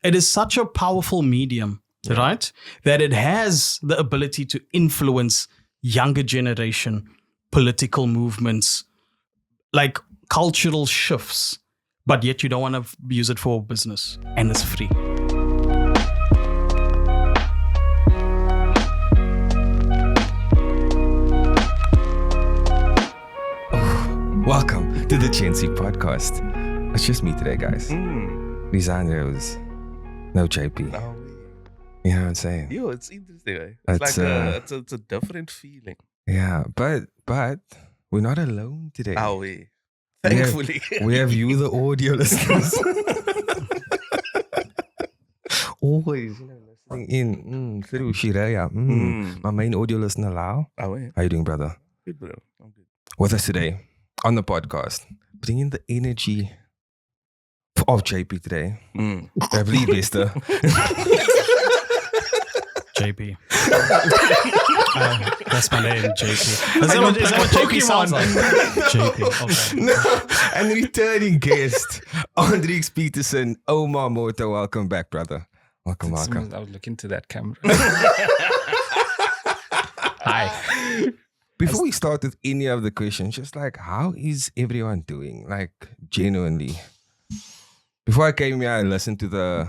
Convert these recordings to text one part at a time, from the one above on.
it is such a powerful medium, right? That it has the ability to influence younger generation, political movements, like cultural shifts, but yet you don't want to use it for business, and it's free. Welcome to the GenC podcast. It's just me today, guys. Lisandro's no JP. No, You know what I'm saying? yo, it's interesting. Eh? It's it's a different feeling. Yeah, but we're not alone today. Oh, thankfully. We have you, the audio listeners. Always, listening in through Shiraya. My main audio listener, Lau. Oh, yeah. How you doing, brother? Good, bro. I'm good. With us today on the podcast, bringing the energy of JP today. Beverly Vista. JP. That's my name, JP. Is that what JP sounds like? JP. Okay. No, and returning guest, Andrix Peterson, Omar Moto. Welcome back, brother. Welcome. I would look into that camera. Hi. Before we start with any of the questions, just like, how is everyone doing? Like, genuinely. Before I came here, I listened to the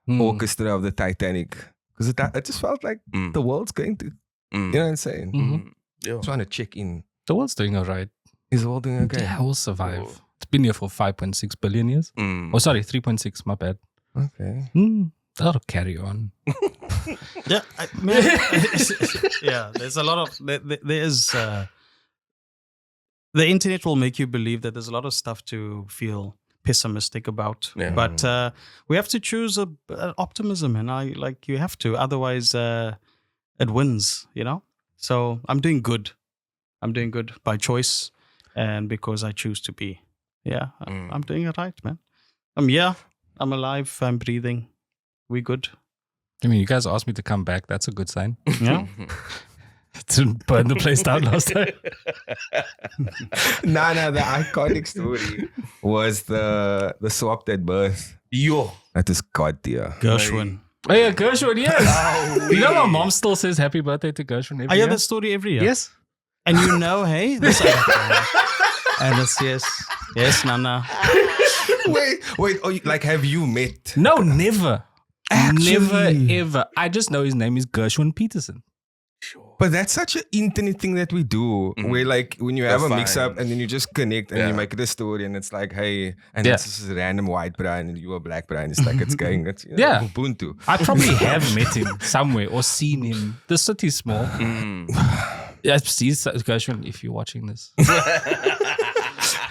orchestra of the Titanic. Because it just felt like the world's going to, you know what I'm saying? Mm-hmm. Yeah. Just want to check in. The world's doing all right. Is the world doing okay? Yeah, we'll survive. It's been here for 5.6 billion years. Oh, sorry, 3.6. My bad. Okay. That'll carry on. Yeah, yeah. There's a lot of there's the internet will make you believe that there's a lot of stuff to feel pessimistic about. Yeah. But we have to choose optimism, and you have to. Otherwise, it wins. You know. So I'm doing good. I'm doing good by choice, and because I choose to be. Yeah, I'm doing it right, man. I'm alive. I'm breathing. We good. I mean, you guys asked me to come back. That's a good sign. Yeah. Didn't burn the place down last time. No, the iconic story was the swapped at birth. Yo. That is God dear. Gershwin. Oh yeah, Gershwin, yes. You know my mom still says happy birthday to Gershwin every I hear year? that story every year. Yes. And you know, hey? This and it's yes, Nana. Wait. Have you met? No, never. Actually. Never, ever. I just know his name is Gershwin Peterson. Sure. But that's such an internet thing that we do, where like when you have a mix up and then you just connect and you make it a story and it's like, hey, and it's just a random white Brian and you a black Brian. It's like it's going. It's Ubuntu. I probably have met him somewhere or seen him. The city's small. Yeah, please, Gershwin, if you're watching this.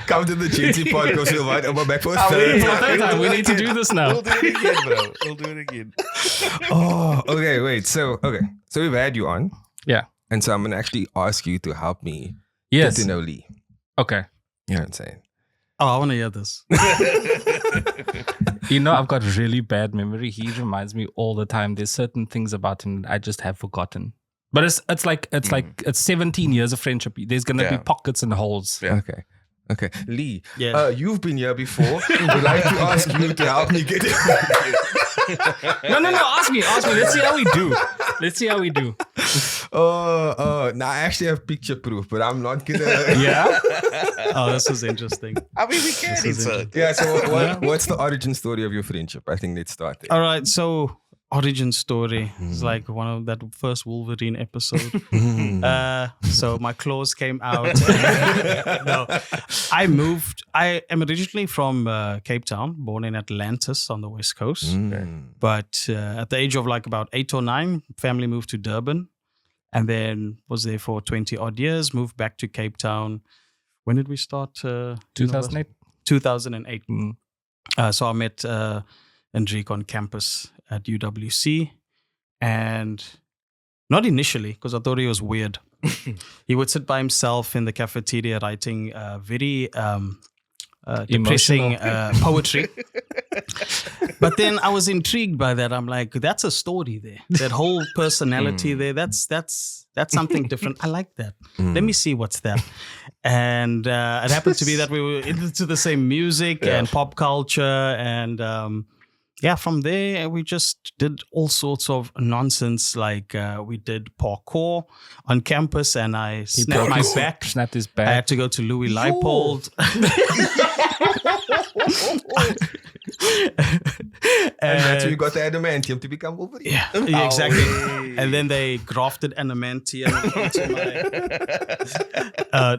Come to the GenC podcast. We'll invite Omar back for a third third time. We need to do this now. We'll do it again, bro. We'll do it again. Oh, okay, wait. So we've had you on. Yeah. And so I'm going to actually ask you to help me Yes. get to know Lee. Okay. You know what I'm saying? Oh, I want to hear this. You know, I've got really bad memory. He reminds me all the time. There's certain things about him that I just have forgotten. But it's like 17 years of friendship. There's going to be pockets and holes. Yeah. Okay. Lee, Yeah. you've been here before. We'd like to ask you to help me get No. Ask me. Let's see how we do. Now I actually have picture proof, but I'm not gonna. Yeah. Oh, this is interesting. I mean, we can insert. Yeah. So what's the origin story of your friendship? I think let's start there. All right. So, origin story is like one of that first Wolverine episode. So my claws came out. No, I moved. I am originally from Cape Town, born in Atlantis on the West Coast. But at the age of like about 8 or 9, family moved to Durban. And then was there for 20 odd years, moved back to Cape Town. When did we start? 2008. 2008. So I met Hendrik on campus at UWC. And not initially, because I thought he was weird. He would sit by himself in the cafeteria writing very depressing poetry. But then I was intrigued by that. I'm like, that's a story there. That whole personality there, that's something different. I like that. Let me see what's that. And it happened to be that we were into the same music and pop culture. And from there we just did all sorts of nonsense. Like we did parkour on campus, and I snapped my back. Snapped his I back. had to go to Louis Leipold. And that's when you got the adamantium to become Wolverine. Yeah, exactly. And then they grafted adamantium into my.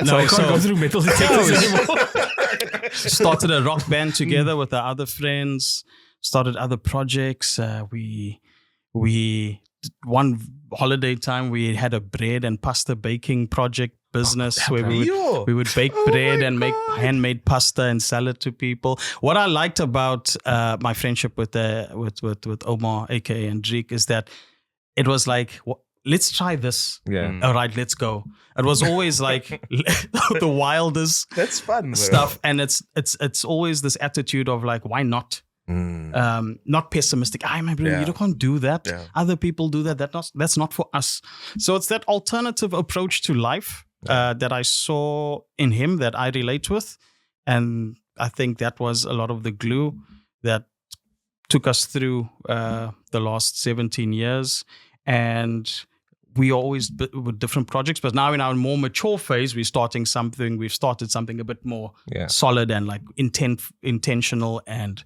So I can't go through metal detectors anymore. Started a rock band together with our other friends. Started other projects. We one holiday time we had a bread and pasta baking project business where we would bake bread and make handmade pasta and sell it to people. What I liked about my friendship with Omar, aka Hendrik, is that it was like, let's try this. Yeah. All right, let's go. It was always like the wildest That's fun, stuff, and it's always this attitude of like, why not? Not pessimistic. My bro, you can't do that. Yeah. Other people do that. That's not for us. So it's that alternative approach to life that I saw in him that I relate with, and I think that was a lot of the glue that took us through the last 17 years. And we always with different projects, but now in our more mature phase, we've started something a bit more solid and like intentional and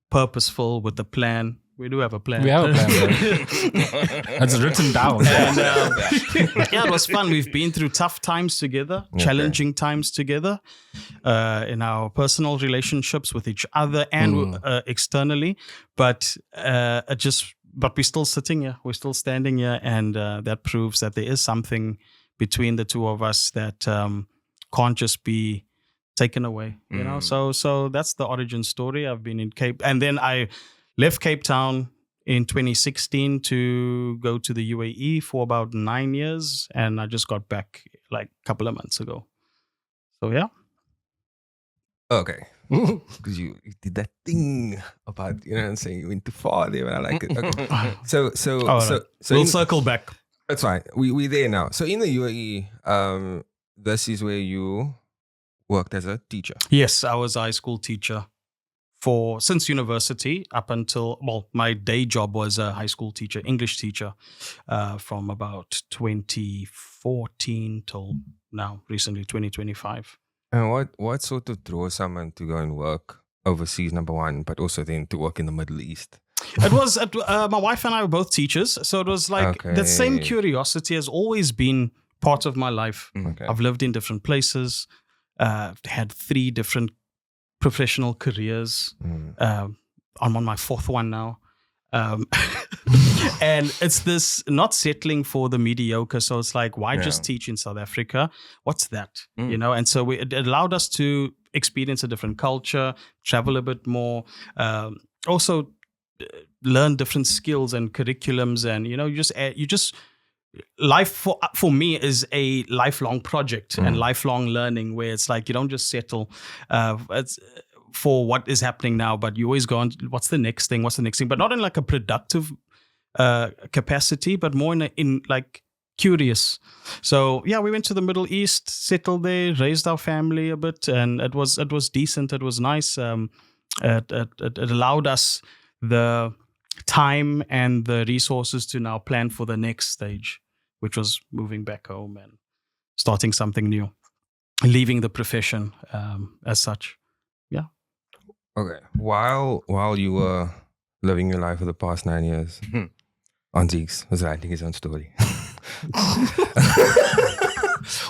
purposeful with the plan. We do have a plan. We have a plan. It's written down. And, it was fun. We've been through tough times together, challenging times together, in our personal relationships with each other and externally. But we're still sitting here. We're still standing here, and that proves that there is something between the two of us that can't just be taken away, you know. So that's the origin story. I've been in Cape, and then I left Cape Town in 2016 to go to the UAE for about 9 years, and I just got back like a couple of months ago. So yeah. Okay. Because you did that thing about, you know what I'm saying, you went too far there, but I like it. Okay. So we'll circle back. That's fine. We're there now. So in the UAE, this is where you worked as a teacher. Yes, I was a high school teacher since university up until, my day job was a high school teacher, English teacher, from about 2014 till now, recently 2025. And what sort of draws someone to go and work overseas, number one, but also then to work in the Middle East? It was, my wife and I were both teachers, so it was like the same curiosity has always been part of my life. Okay. I've lived in different places, had 3 different professional careers. I'm on my 4th one now. And it's this not settling for the mediocre. So it's like, why just teach in South Africa? What's that? You know? And so it allowed us to experience a different culture, travel a bit more, also learn different skills and curriculums. And, you know, you just life for me is a lifelong project and lifelong learning, where it's like, you don't just settle for what is happening now, but you always go on, what's the next thing, but not in like a productive capacity, but more in like curious. So yeah, we went to the Middle East, settled there, raised our family a bit, and it was decent, it was nice. It allowed us the time and the resources to now plan for the next stage, which was moving back home and starting something new, leaving the profession as such. Yeah. Okay. While you were living your life for the past 9 years, Anzieks was writing his own story.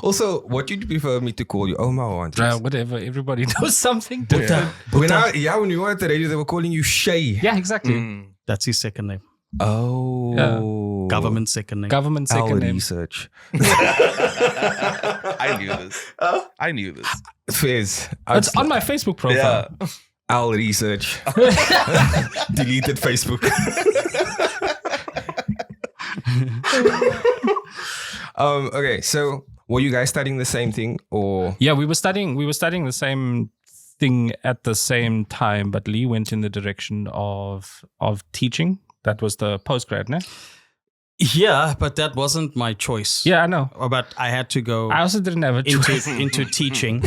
Also, what would you prefer me to call you? Omar or Anzieks? Whatever. Everybody knows something different. When you were at the radio, they were calling you Shay. Yeah, exactly. That's his second name. Oh. Yeah. Government second name. Government second name. Research. I knew this. Fizz. It's on my Facebook profile. Yeah. Al Research. Deleted Facebook. Okay, so were you guys studying the same thing, or? Yeah, we were studying the same thing at the same time, but Lee went in the direction of teaching. That was the postgrad, no? Yeah, but that wasn't my choice. Yeah, I know. But I had to go. I also didn't have a choice into teaching.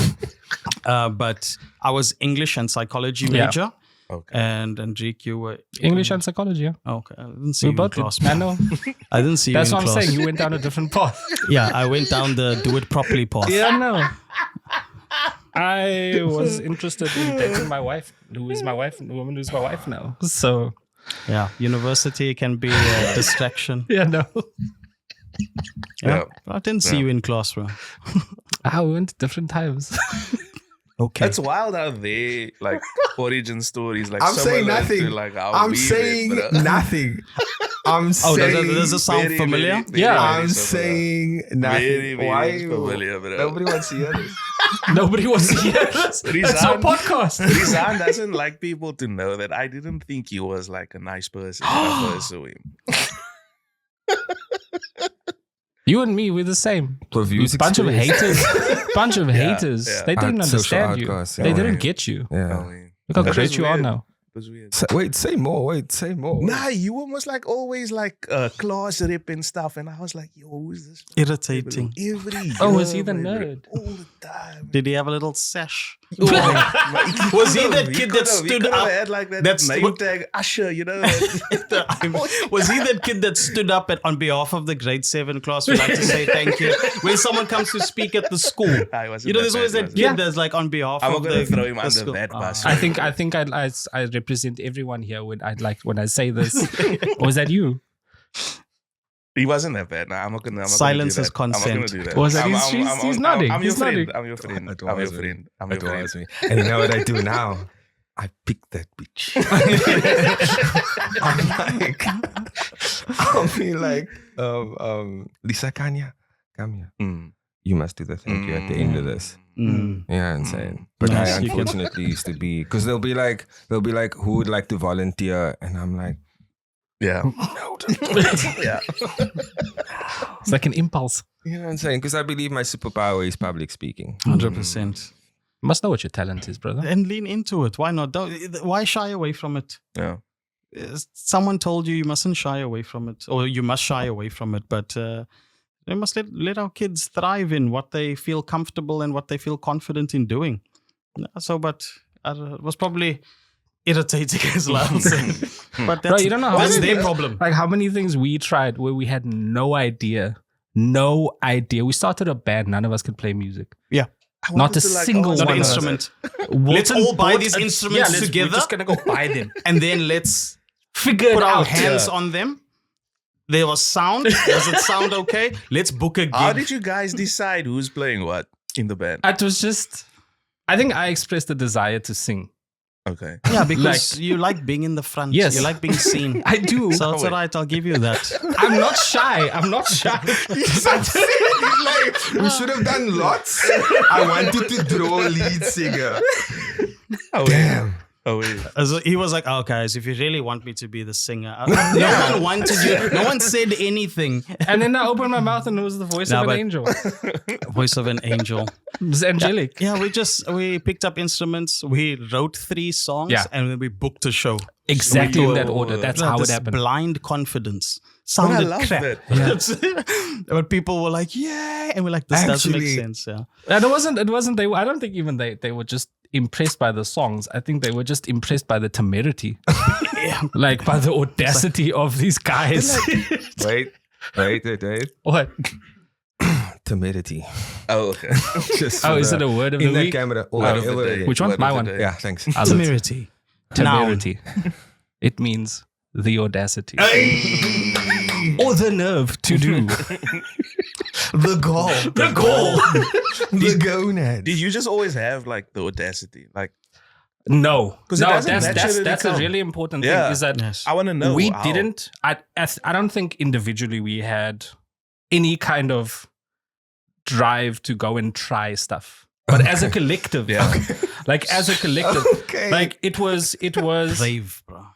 But I was English and psychology major. Okay. and GQ were English and psychology. Yeah. Okay, I didn't see We you in both class. did. I know. I didn't see That's you in what I'm class. saying. You went down a different path. Yeah, I went down the do it properly path. Yeah, no. I was interested in dating my wife, who is my wife, the woman who's my wife now. So Yeah, university can be a distraction. yeah, no. Yeah, I didn't see you in class, bro. I went different times. Okay. It's wild how they like origin stories like I'm saying similar nothing. to, like how I'm we saying live, bro. nothing. I'm Oh, saying. does it sound Very, familiar? very, very, Yeah. very I'm similar. saying nothing. Very, very Why you? familiar, bro. Nobody wants to hear this. Nobody wants to hear this. It's our podcast. Rizan doesn't like people to know that I didn't think he was like a nice person when I first saw him. You and me, we're the same. Views Bunch of experience. haters. Bunch of haters. yeah. They didn't Social understand you. outcasts, They yeah. didn't get you. Yeah. Look how That great was you are weird. now. It was weird. Wait, say more. Wait, say more. Nah, you were almost like always like class rep and stuff, and I was like, "Yo, who's this?" Irritating. Every Oh, was he year, the bro, nerd? all the time? Did he have a little sash? Was he that kid that stood up? Had like that That's name what- tag Usher, you know? Was he that kid that stood up on behalf of the grade 7 class? We like to say thank you when someone comes to speak at the school. I wasn't You know, there's that always bad, that was kid it? that's like on behalf I'm of not gonna the throw him the under school. that bus. I think I represent everyone here when I say this. Or is that you? He wasn't that bad. Nah, I'm not gonna. Silence do is that. I'm not consent. gonna do that. Was that I'm- he's nodding. I'm your He's friend. nodding. I'm your friend. It I'm your was me. friend. I'm your It friend. was me. And you know what I do now? I pick that bitch. I'll be like, Lisa Kanya, come here. Mm. You must do the thank you at the end of this. Mm. Yeah, insane. But Nice, I you can- unfortunately used to be, because they'll be like, who would like to volunteer? And I'm like, Yeah. no. Yeah. It's like an impulse. You know what I'm saying? Because I believe my superpower is public speaking. 100%. You must know what your talent is, brother. And lean into it. Why not? Why shy away from it? Yeah. Someone told you mustn't shy away from it, or you must shy away from it. But we must let our kids thrive in what they feel comfortable and what they feel confident in doing. So, but it was probably irritating as Lyle said. But Bro, you don't know how that's many their things- problem. Like how many things we tried where we had no idea. No idea. We started a band. None of us could play music. Yeah. I Not wanted a to, like, single always Not an one. know instrument. Walton Let's all buy bought these a- instruments We're together. just gonna go buy them. And then let's Figure put it our out. hands on them. There was sound. Does it sound okay? Let's book a gig. How did you guys decide who's playing what in the band? It was just. I think I expressed the desire to sing. Okay. Yeah, because you like being in the front. Yes. You like being seen. I do. So it's all right. I'll give you that. I'm not shy. I'm not shy. Like, we should have done lots. I wanted to draw lead singer. Oh, Damn. Oh, wait. So he was like, "Oh, guys, if you really want me to be the singer, no one wanted you. No one said anything." And then I opened my mouth and it was the voice No, of an but- angel. Voice of an angel. It was angelic. Yeah, we picked up instruments. We wrote 3 songs, Yeah. and then we booked a show. Exactly in We that do- order. That's Yeah, how it this happened. Blind confidence. But I Sounded love crap. that. But people were like, "Yeah," and we're like, "This doesn't make Actually- sense." Yeah. And it wasn't they I don't think even they were just impressed by the songs. I think they were just impressed by the temerity. Like by the audacity of these guys. Wait. What? Timidity. Oh, okay. Just Oh, for is the- it a word of the in the week? camera? Word of the day. Which one? Word My of the one. day. Yeah, thanks. I love it. Temerity. Temerity. It means the audacity. Or the nerve to do. The goal. The goal. The gonad. Did you just always have like the audacity? Like, No. 'Cause it No, doesn't that's naturally a come. really important Yeah. thing is that Yes. I want to know. we how. didn't I don't think individually we had any kind of drive to go and try stuff. But as a collective, Yeah. like as a collective, Okay. like it was Brave, bro.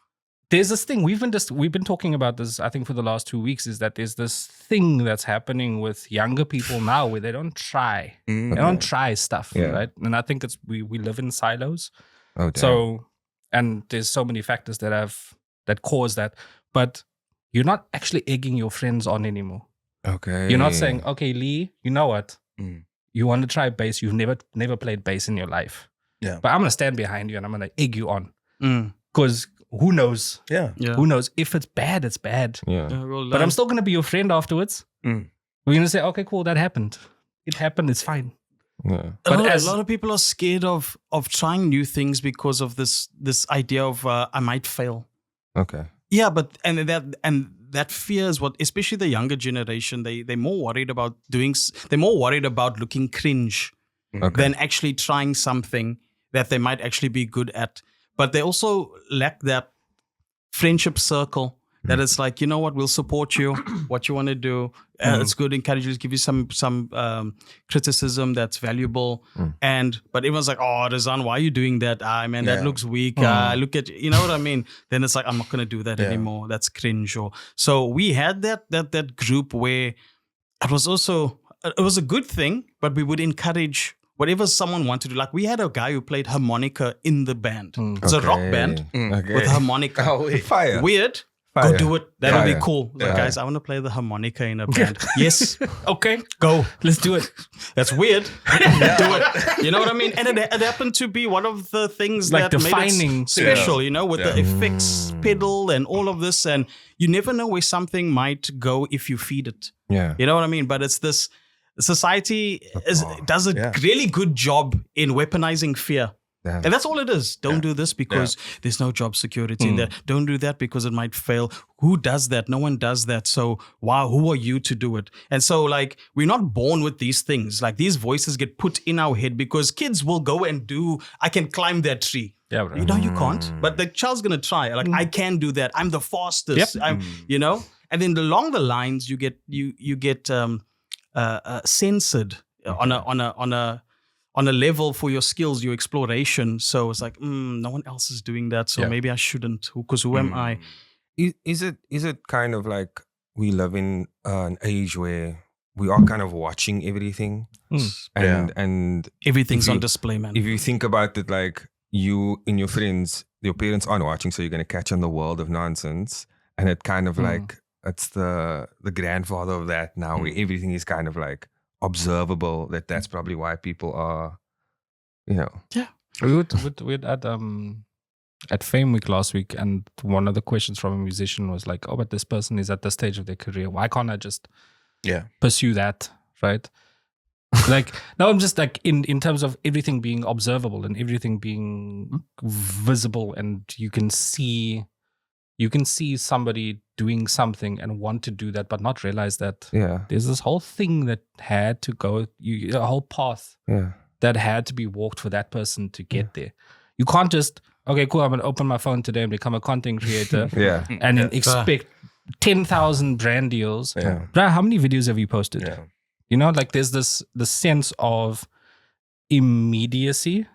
there's this thing we've been talking about this I think for the last 2 weeks is that there's this thing that's happening with younger people now where they don't try. Mm. They don't try stuff, Yeah. right? And I think it's we live in silos. Oh, damn. So, and there's so many factors that cause that, but you're not actually egging your friends on anymore. Okay. You're not saying, okay, Lee, you know what? Mm. You want to try bass. You've never played bass in your life. Yeah. But I'm going to stand behind you and I'm going to egg you on. Mm. Because who knows? Yeah. Who knows? If it's bad, it's bad. Yeah. But I'm still going to be your friend afterwards. Mm. We're going to say, okay, cool, that happened. It happened, it's fine. Yeah. But But a lot of people are scared of trying new things because of this idea of I might fail. Okay. Yeah, but that fear is what, especially the younger generation, they're more worried about they're more worried about looking cringe Okay. than actually trying something that they might actually be good at. But they also lack that friendship circle that it's like, you know what, we'll support you, what you want to do. It's good, encourage you, give you some criticism that's valuable. But everyone's like, oh, Rizan, why are you doing that? Man, that looks weak. Look at, you know what I mean? Then it's like, I'm not going to do that anymore. That's cringe. So we had that group where it was a good thing, but we would encourage whatever someone wanted to do. Like we had a guy who played harmonica in the band. It's a rock band with harmonica. Oh, wait. Fire. Weird. Fire. Go do it. That'll Fire. be cool. Like, Yeah. guys, I want to play the harmonica in a band. Yes. Okay, Go. let's do it. That's weird. Do it. You know what I mean? And it happened to be one of the things Like that defining. made it special, you know, with the effects pedal and all of this. And you never know where something might go if you feed it. Yeah. You know what I mean? But it's this society does a really good job in weaponizing fear. Damn. And that's all it is. Don't do this because there's no job security in there. Don't do that because it might fail. Who does that? No one does that. So, wow, who are you to do it? And so, like, we're not born with these things. Like, these voices get put in our head because kids will go and do, I can climb that tree. Yeah, bro. You know, you can't. But the child's going to try. Like, I can do that. I'm the fastest. Yep. I'm, you know? And then along the lines, you get censored on a level for your skills, your exploration. So it's like, no one else is doing that. So maybe I shouldn't, because who am I? Is it kind of like we live in an age where we are kind of watching everything and Everything's if you- on display, man. if you think about it, like you and your friends, your parents aren't watching, so you're going to catch on the world of nonsense. And it kind of like, it's the grandfather of that now, where everything is kind of like observable. That's probably why people are, you know. Yeah. We would at Fame Week last week, and one of the questions from a musician was like, oh, but this person is at this stage of their career. Why can't I just pursue that, right? Like, now I'm just like, in terms of everything being observable and everything being visible, and you can see somebody doing something and want to do that, but not realize that there's this whole thing that had to go, a whole path that had to be walked for that person to get there. You can't just, okay, cool, I'm going to open my phone today and become a content creator and then expect 10,000 brand deals. Yeah. Bruh, how many videos have you posted? Yeah. You know, like there's the sense of immediacy.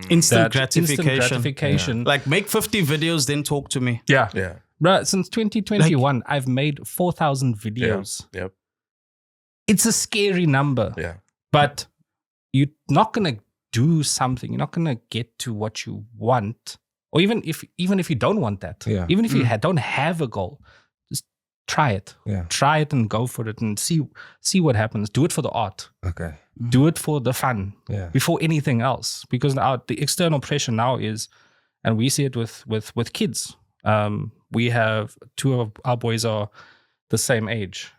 Instant that gratification. Like, make 50 videos, then talk to me. Yeah. Yeah. Bruh, since 2021, I've made 4,000 videos. Yeah. Yep. It's a scary number. Yeah. But you're not going to do something. You're not going to get to what you want. Or even if you don't want that. Yeah. Even if you don't have a goal, just try it. Yeah. Try it and go for it and see what happens. Do it for the art. Okay. Do it for the fun before anything else. Because now the external pressure now is, and we see it with kids. We have two of our boys are the same age.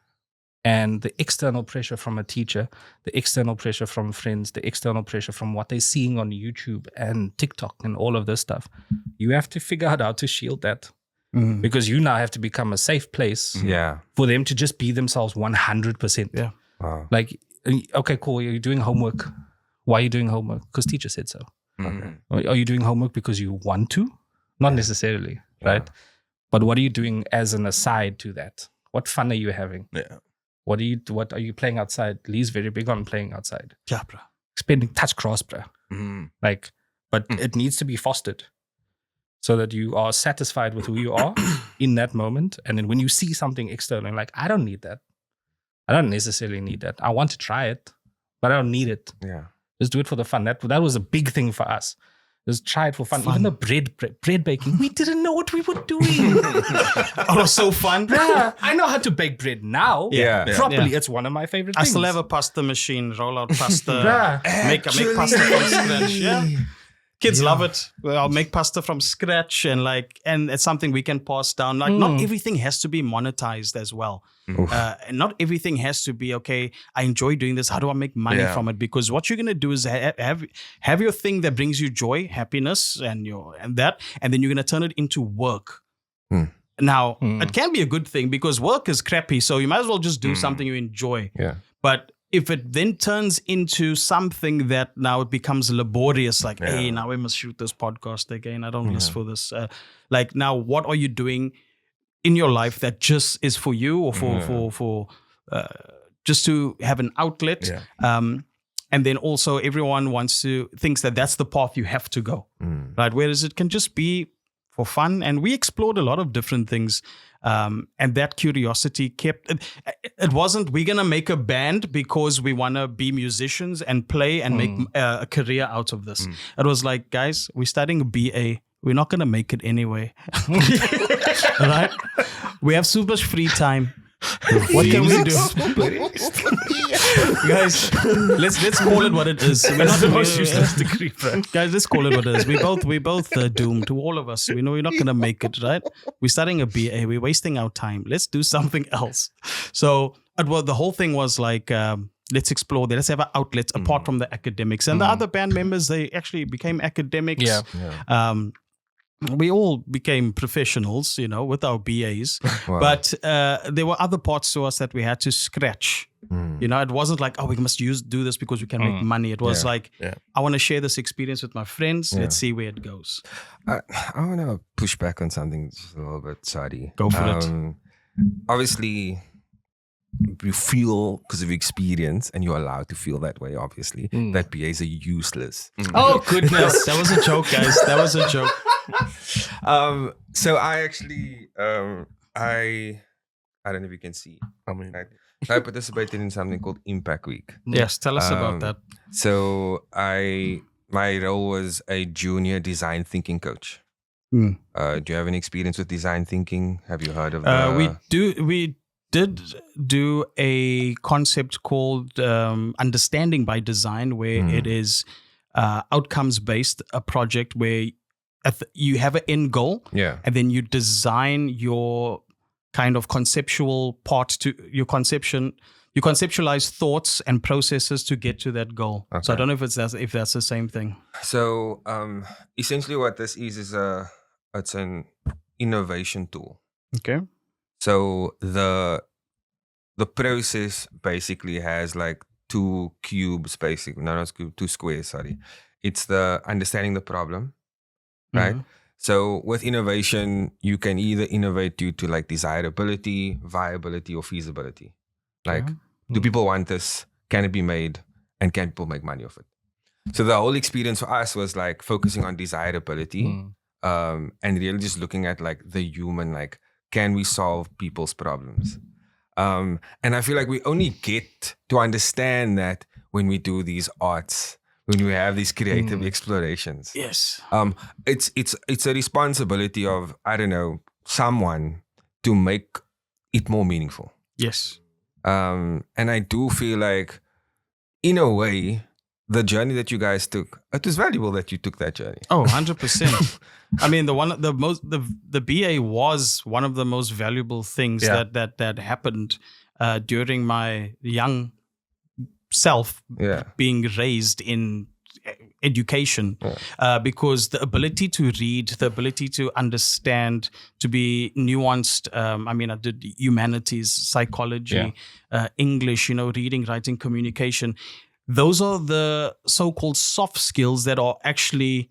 And the external pressure from a teacher, the external pressure from friends, the external pressure from what they're seeing on YouTube and TikTok and all of this stuff, you have to figure out how to shield that. Because you now have to become a safe place for them to just be themselves 100%. Yeah. Wow. Like, okay, cool, you're doing homework. Why are you doing homework? Because teacher said so. Are you doing homework because you want to? Not necessarily, right? But what are you doing as an aside to that? What fun are you having? Yeah. What are you playing outside? Lee's very big on playing outside. Yeah, bro. Spending touch grass, bro. Like, but it needs to be fostered so that you are satisfied with who you are in that moment. And then when you see something external, like, I don't need that. I don't necessarily need that. I want to try it, but I don't need it. Yeah. Just do it for the fun. That was a big thing for us. Just try it for fun. Even the bread baking, we didn't know what we were doing. It was so fun. Bruh, I know how to bake bread now. Yeah. Properly. Yeah. It's one of my favorite I things. still have a pasta machine, roll out pasta, Bruh. make pasta from scratch. Yeah. Kids love it. I'll make pasta from scratch and it's something we can pass down. Like not everything has to be monetized as well. And not everything has to be, okay, I enjoy doing this. How do I make money from it? Because what you're going to do is have your thing that brings you joy, happiness, and then you're going to turn it into work. Now, it can be a good thing because work is crappy. So you might as well just do something you enjoy. Yeah. But if it then turns into something that now it becomes laborious, like, hey, now we must shoot this podcast again. I don't list for this. Like, now what are you doing in your life that just is for you or for just to have an outlet? And then also everyone thinks that that's the path you have to go, right? Whereas it can just be for fun. And we explored a lot of different things. And that curiosity kept it wasn't we're gonna make a band because we want to be musicians and play and make a career out of this. It was like, guys, we're studying a BA, we're not gonna make it anyway. Right? We have super much free time. What can we do? Guys, let's call it what it is. We're not the most useless degree, right? Guys, let's call it what it is. We both doomed. To all of us, we know we're not gonna make it, right? We're studying a BA. We're wasting our time. Let's do something else. So, the whole thing was like, let's explore that. Let's have an outlet apart from the academics. And the other band members, they actually became academics. We all became professionals, with our BAs. Wow. But there were other parts to us that we had to scratch. It wasn't like, we must do this because we can make money. It was like, I want to share this experience with my friends. Let's see where it goes. I want to push back on something just a little bit, Sadi. Go for it. Obviously, you feel because of experience, and you're allowed to feel that way, obviously, that BAs are useless. Oh, goodness. That was a joke, guys. That was a joke. So I actually, I don't know if you can see. I participated in something called Impact Week. Yes, tell us about that. So my role was a junior design thinking coach. Do you have any experience with design thinking? Have you heard of that? We did do a concept called Understanding by Design, where it is outcomes based, a project where you have an end goal, and then you design your kind of conceptual part to your conception. You conceptualize thoughts and processes to get to that goal. Okay. So I don't know if that's the same thing. So essentially, what this is it's an innovation tool. Okay. So the process basically has like two cubes, basically. No, two squares. Sorry, it's the understanding the problem. Right. So with innovation, you can either innovate due to like desirability, viability, or feasibility. Like, do people want this? Can it be made? And can people make money off it? So the whole experience for us was like focusing on desirability, and really just looking at like the human, like, can we solve people's problems? And I feel like we only get to understand that when we do these arts, when we have these creative explorations. Yes. It's a responsibility of, I don't know, someone to make it more meaningful. Yes. And I do feel like, in a way, the journey that you guys took, it was valuable that you took that journey. Oh, 100%. I mean, the BA was one of the most valuable things that happened during my young self being raised in education, because the ability to read, the ability to understand, to be nuanced. I did humanities, psychology, English, reading, writing, communication. Those are the so-called soft skills that are actually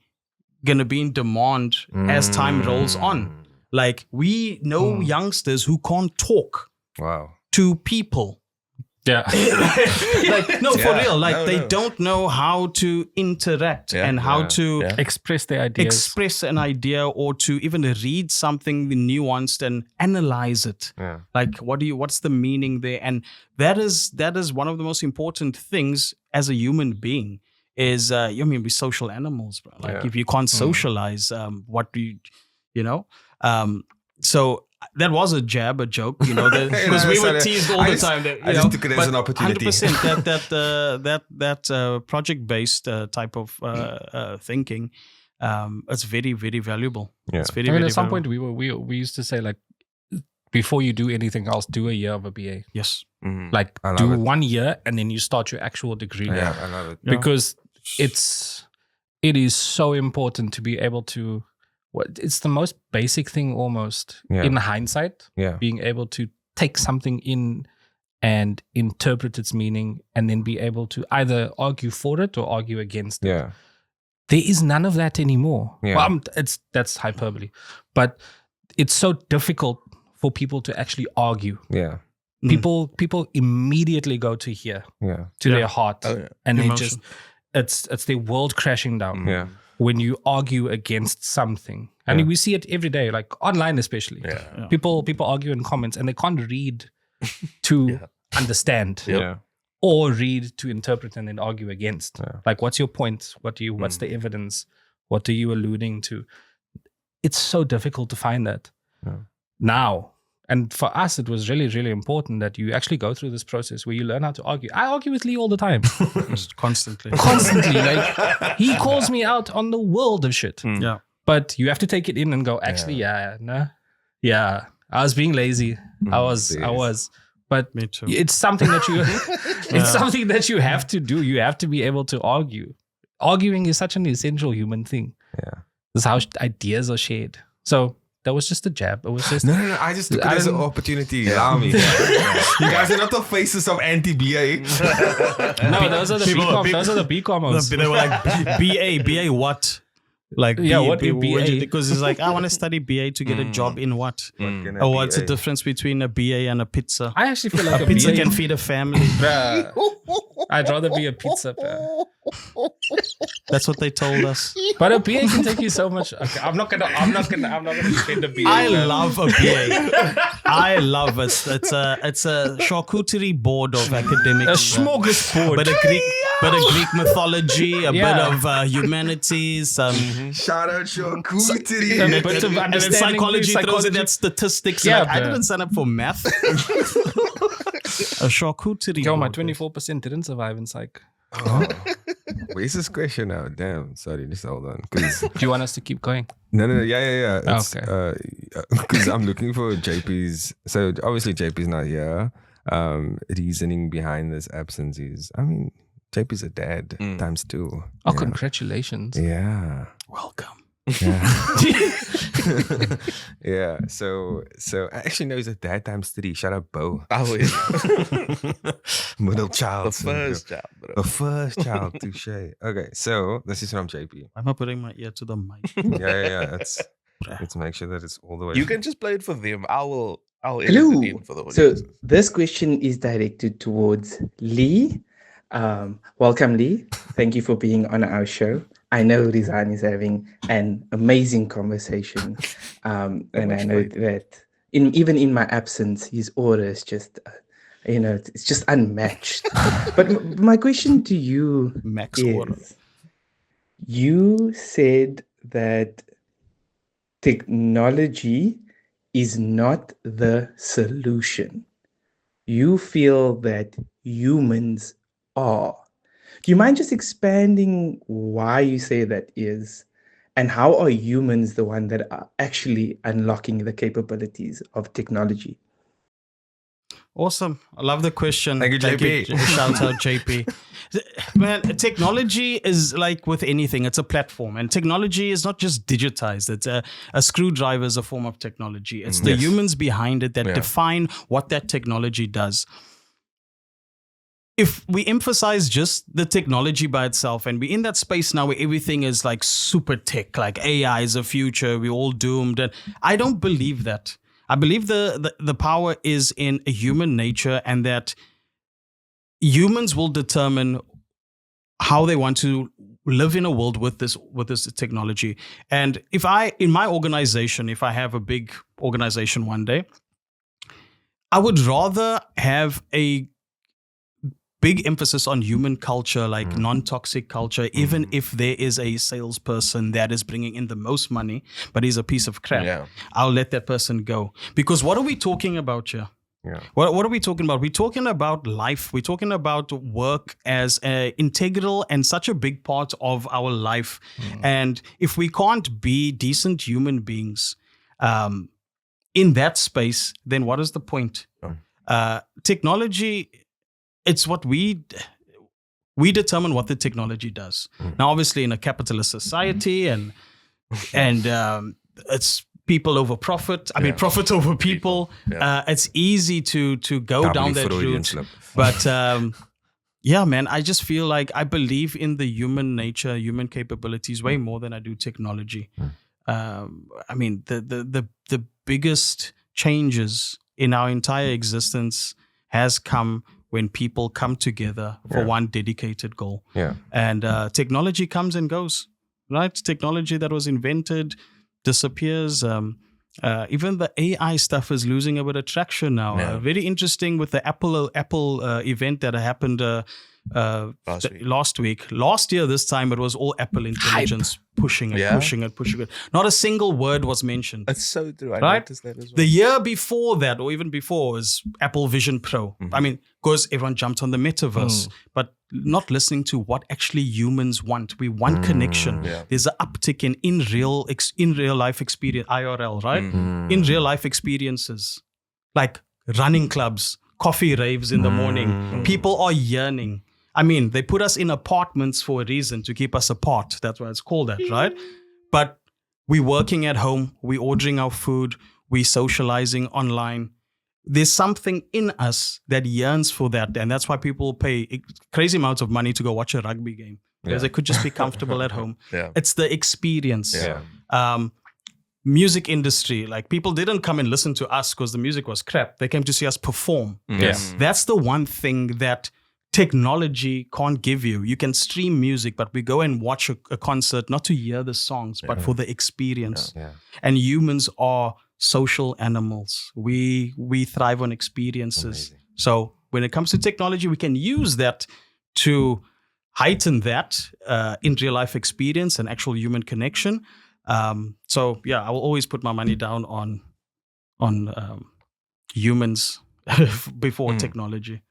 going to be in demand as time rolls on. Like, we know youngsters who can't talk to people. Yeah. For real. Like, they don't know how to interact and how to express their ideas. Express an idea, or to even read something nuanced and analyze it. Yeah. Like, what's the meaning there? And that is one of the most important things as a human being is, we're social animals, bro. Like, if you can't socialize, what do you. So that was a joke, because we were teased all the time. I just took it as an opportunity. 100% that project-based type of thinking it's very, very valuable. Yeah. It's very, I mean, very at some valuable. point we used to say like, before you do anything else, do a year of a BA. Yes. Like I love do it. 1 year and then you start your actual degree. Yeah, I love it. Yeah. Because it is so important to be able to. It's the most basic thing almost in hindsight. Yeah. Being able to take something in and interpret its meaning, and then be able to either argue for it or argue against it. Yeah. There is none of that anymore. Yeah. Well, that's hyperbole, but it's so difficult for people to actually argue. Yeah. People immediately go to here, to their heart, and they just it's their world crashing down. Yeah. When you argue against something, I mean, we see it every day, like online especially. Yeah. People argue in comments, and they can't read to understand, or read to interpret and then argue against. Like, what's your point? What's the evidence? What are you alluding to? It's so difficult to find that now. And for us, it was really, really important that you actually go through this process where you learn how to argue. I argue with Lee all the time. Constantly. Like, he calls me out on the world of shit. Yeah. But you have to take it in and go, actually, I was being lazy. I was. But Me too. it's something that you something that you have to do. You have to be able to argue. Arguing is such an essential human thing. Yeah. This is how ideas are shared. So that was just a jab. It was just No. I just took it as an opportunity. Allow me. You guys are not the faces of anti-BA. no. Those are the BCom. Those are the BComers. They were like, BA what? Like, what is BA? Because it's like, I want to study BA to get a job in what? Or what's the difference between a BA and a pizza? I actually feel like a pizza can feed a family. I'd rather be a pizza. Bruh. That's what they told us. But a BA can take you so much. Okay, I'm not gonna defend a BA. I love a BA. I love it. It's a charcuterie board of academics. A smorgasbord. But a Greek mythology, a bit of humanities. Shout out charcuterie. A bit of And then understanding psychology throws in psychology. that statistics. Yeah, Like, I bruh. didn't sign up for math. A charcuterie Yo, my board. 24% didn't survive in psych. Oh. Where's this question now? Damn. Sorry, just hold on. Do you want us to keep going? No. Yeah. It's, Okay. Because I'm looking for JP's. So obviously JP's not here. Reasoning behind this absence is, I mean, JP's a dad times 2. Oh, congratulations. Yeah. Welcome. Yeah. So actually no, he's a dad times 3. Shout out Bo. Oh, yeah. Middle child. The first job, bro. The first child. Touche. Okay. So this is from JP. I'm not putting my ear to the mic. Yeah. Let's make sure that it's all the way. You can just play it for them. I'll edit Hello. it in for the So audience. this question is directed towards Lee. Welcome, Lee. Thank you for being on our show. I know Rizan is having an amazing conversation, and I know that even in my absence, his aura is just, it's just unmatched. But my question to you Max order. is: you said that technology is not the solution. You feel that humans are. Do you mind just expanding why you say that is, and how are humans the one that are actually unlocking the capabilities of technology? Awesome. I love the question. Thank you, JP. Shout out, JP. Man, technology is like with anything. It's a platform. And technology is not just digitized. It's a screwdriver is a form of technology. It's the humans behind it that define what that technology does. If we emphasize just the technology by itself, and we're in that space now where everything is like super tech, like AI is the future, we're all doomed. And I don't believe that. I believe the power is in human nature, and that humans will determine how they want to live in a world with this technology. And in my organization, if I have a big organization one day, I would rather have a big emphasis on human culture, like non-toxic culture, even if there is a salesperson that is bringing in the most money, but he's a piece of crap. Yeah. I'll let that person go. Because what are we talking about here? Yeah. What are we talking about? We're talking about life. We're talking about work as an integral and such a big part of our life. And if we can't be decent human beings in that space, then what is the point? Technology, it's what we determine what the technology does. Now, obviously, in a capitalist society, and it's people over profit. I mean, profit over people. It's easy to go down that route. But yeah, man, I just feel like I believe in the human nature, human capabilities way more than I do technology. I mean, the biggest changes in our entire existence has come when people come together for one dedicated goal. Yeah. And technology comes and goes, right? Technology that was invented disappears. Even the AI stuff is losing a bit of traction now. Very interesting with the Apple event that happened last week. Last year, this time, it was all Apple intelligence pushing it. Not a single word was mentioned. That's so true. I Right? noticed that as well. The year before that, or even before, was Apple Vision Pro. I mean, because everyone jumped on the metaverse, but not listening to what actually humans want. We want connection. There's an uptick in real life experience, IRL, right? In real life experiences, like running clubs, coffee raves in the morning. People are yearning. I mean, they put us in apartments for a reason, to keep us apart. That's why it's called that, right? But we're working at home, we're ordering our food, we're socializing online. There's something in us that yearns for that. And that's why people pay crazy amounts of money to go watch a rugby game. Because they could just be comfortable at home. It's the experience. Music industry, like people didn't come and listen to us because the music was crap. They came to see us perform. That's the one thing that technology can't give you. You can stream music, but we go and watch a concert not to hear the songs, but for the experience. And humans are social animals. We thrive on experiences. So when it comes to technology, we can use that to heighten that in real life experience and actual human connection. So yeah, I will always put my money down on humans before technology.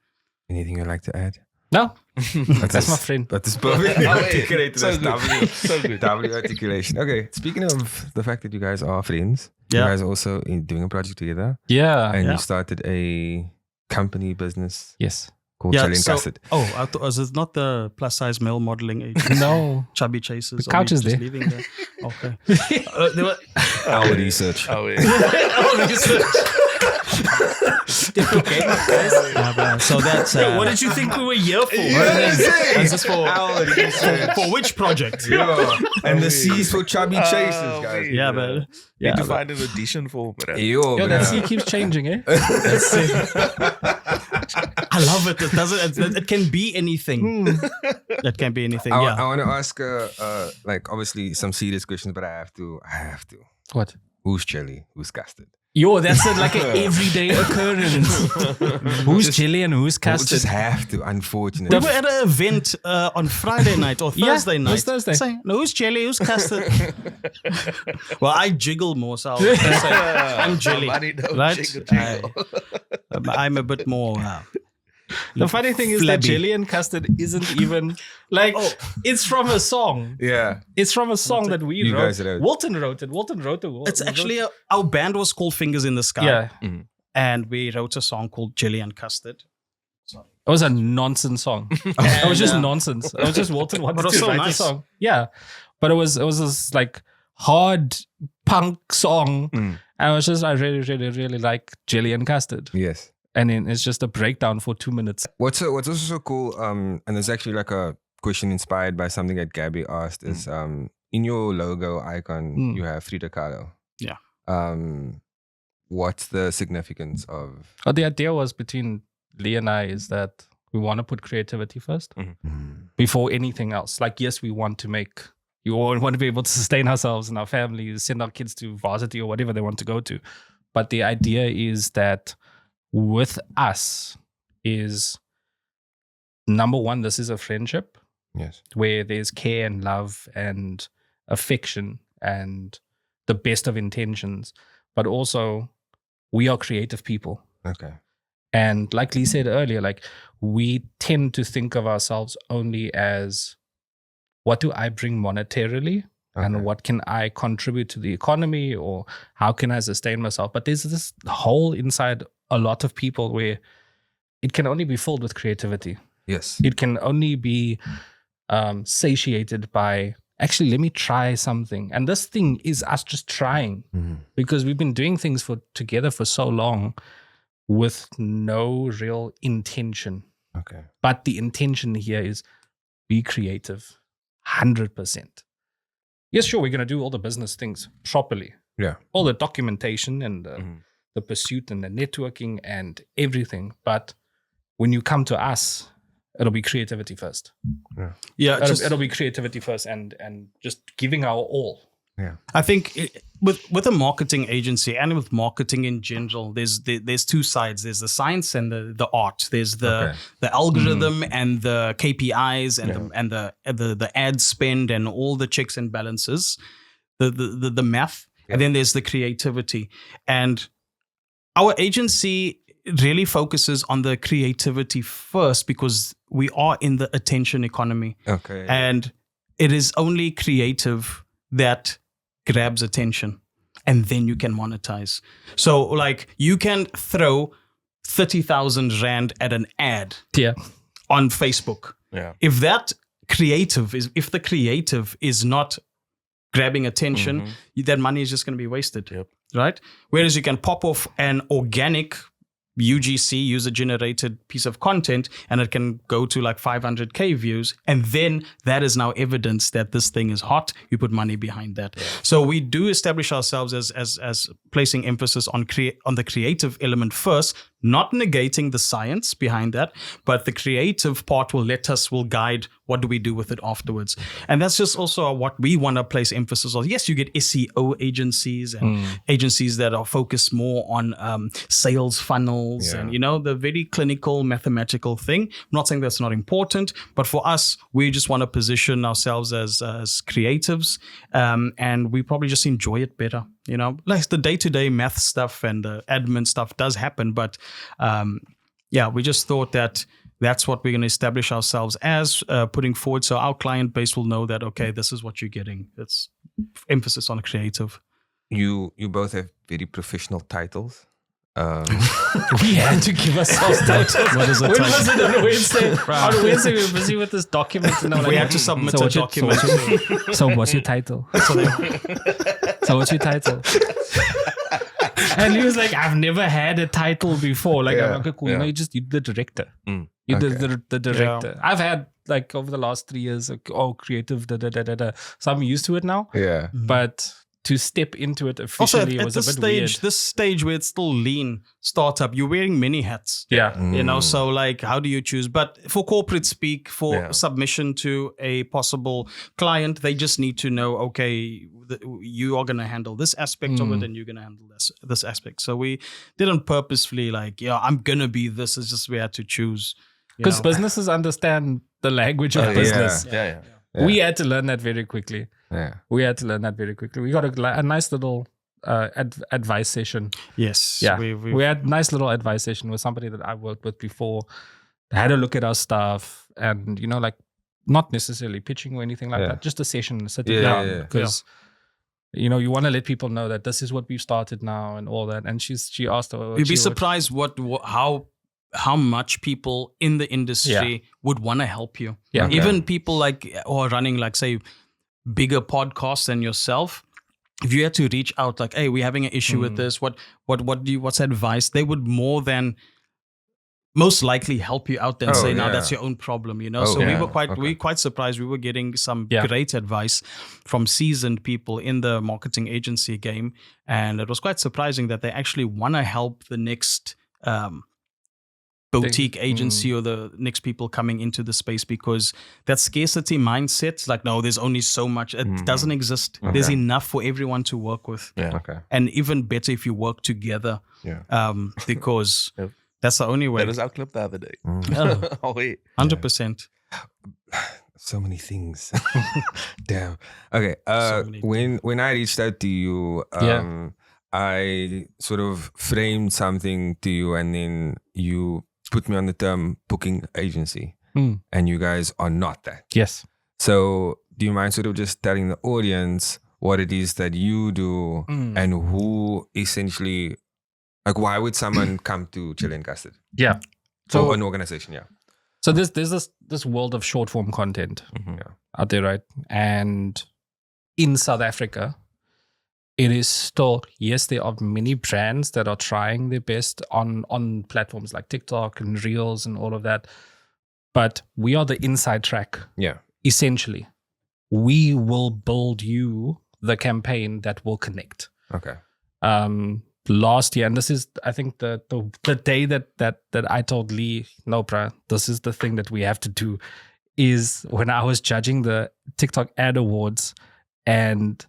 Anything you'd like to add? No, that's my friend. But it's perfect. Articulated So as good. So good. W articulation. Okay, speaking of the fact that you guys are friends, you guys are also doing a project together. Yeah. You started a company business Yes. called Custard. Oh, I thought, was it not the plus size male modeling agency? No. Chubby Chasers. The couch is there. Leaving there? Okay. There were, Our research. Oh, yeah. so that's What did you think we were here for? is this for Our research. for which project? And the C's for chubby chasers, guys. Yeah, man. Need to find an audition form. Yo, that C keeps changing, eh? I love it. It doesn't. It can be anything. That can be anything. I Yeah. want to ask, like, obviously some serious questions, but I have to. What? Who's Jelly? Who's Custard? Yo, that's like an everyday occurrence. Who's chili and who's We custard? just have to, unfortunately. We were at an event on Friday night or Thursday night. it was Thursday. Saying, no, who's jelly? Who's custard? Well, I jiggle more, so I'll say I'm jelly. Somebody don't Right? jiggle. I'm a bit more. The funny thing is that flabby. jelly and custard isn't even like it's from a song. Yeah. It's from a song that we You wrote. guys wrote. Walton wrote it. It's actually our band was called Fingers in the Sky. yeah. And we wrote a song called Jelly and Custard. It was a nonsense song. It was just nonsense. It was just Walton wanted But it was to so write nice. a song. Yeah, but it was this like hard punk song. And I was just I really like Jelly and Custard. Yes. and then it's just a breakdown for 2 minutes. What's also so cool, and there's actually like a question inspired by something that Gabby asked is in your logo icon you have Frida Kahlo. Yeah. What's the significance of? Oh, the idea was between Lee and I is that we want to put creativity first before anything else. Like, yes, we want to make, you all want to be able to sustain ourselves and our families, send our kids to varsity or whatever they want to go to. But the idea is that with us is, number one, this is a friendship. Yes. Where there's care and love and affection and the best of intentions. But also, we are creative people. Okay. And like Lee said earlier, like we tend to think of ourselves only as what do I bring monetarily and what can I contribute to the economy or how can I sustain myself? But there's this hole inside a lot of people where it can only be filled with creativity. Yes. It can only be satiated by, actually, let me try something. And this thing is us just trying because we've been doing things together for so long with no real intention. Okay. But the intention here is be creative, 100%. Yes, sure, we're going to do all the business things properly. Yeah. All the documentation and the pursuit and the networking and everything. But when you come to us, it'll be creativity first. Yeah, it'll be creativity first and just giving our all. Yeah, I think with a marketing agency and with marketing in general, there's two sides. There's the science and the art. There's the algorithm and the KPIs and the ad spend and all the checks and balances, the math, and then there's the creativity. And our agency really focuses on the creativity first because we are in the attention economy. Okay. And it is only creative that grabs attention and then you can monetize. So like you can throw 30,000 Rand at an ad on Facebook. Yeah. If the creative is not grabbing attention, that money is just going to be wasted. Yep. Right? Whereas you can pop off an organic UGC, user-generated piece of content, and it can go to like 500K views, and then that is now evidence that this thing is hot. You put money behind that. Yeah. So we do establish ourselves as placing emphasis on the creative element first, not negating the science behind that, but the creative part will guide what do we do with it afterwards. And that's just also what we want to place emphasis on. Yes, you get SEO agencies and agencies that are focused more on sales funnels and, the very clinical mathematical thing. I'm not saying that's not important, but for us, we just want to position ourselves as creatives, and we probably just enjoy it better. Like the day-to-day math stuff and the admin stuff does happen, but we just thought that that's what we're going to establish ourselves as putting forward. So our client base will know that, okay, this is what you're getting. It's emphasis on creative. You both have very professional titles. We had to give ourselves titles. What is it? When was it on Wednesday? On Wednesday, we were busy with this document. And we had to submit a document. So what's your title? So what's your title? And he was like, I've never had a title before. Like, I'm like, cool. You're the director. You're the director. Yeah. I've had, like, over the last 3 years, creative, So I'm used to it now. Yeah. But to step into it officially was a bit weird. This stage where it's still lean startup, you're wearing many hats. Yeah. So like, how do you choose? But for corporate speak, for submission to a possible client, they just need to know, okay, you are going to handle this aspect of it and you're going to handle this aspect. So we didn't purposefully like, I'm going to be this. It's just we had to choose. Because businesses understand the language of business. Yeah. We had to learn that very quickly. Yeah. We had to learn that very quickly. We got a nice little advice session. Yes. Yeah. We had a nice little advice session with somebody that I worked with before. They had a look at our stuff and, like, not necessarily pitching or anything like that. Just a session, sitting down. Because, you want to let people know that this is what we've started now and all that. And she asked her. You'd be surprised how much people in the industry would want to help you. Yeah. Okay. Even people like or running like say bigger podcasts than yourself. If you had to reach out like, hey, we're having an issue with this. What's advice? They would more than most likely help you out and say, no, that's your own problem, we were quite surprised. We were getting some great advice from seasoned people in the marketing agency game. And it was quite surprising that they actually want to help the next boutique agency or the next people coming into the space, because that scarcity mindset, like, no, there's only so much. It doesn't exist. Okay. There's enough for everyone to work with. Yeah. Okay. And even better if you work together. Yeah. Because that's the only way. That was our clip the other day. Oh, wait. 100%. So many things. Damn. Okay. When I reached out to you, I sort of framed something to you, and then you put me on the term booking agency, and you guys are not that. Yes. So do you mind sort of just telling the audience what it is that you do and who essentially, like, why would someone come to Chilean Custard? Yeah. So an organization, yeah. So there's this world of short form content out there, right? And in South Africa, it is still, yes, there are many brands that are trying their best on platforms like TikTok and Reels and all of that. But we are the inside track. Yeah. Essentially, we will build you the campaign that will connect. Okay. Last year, and this is, I think, the day that I told Lee, no, bruh, this is the thing that we have to do, is when I was judging the TikTok ad awards, and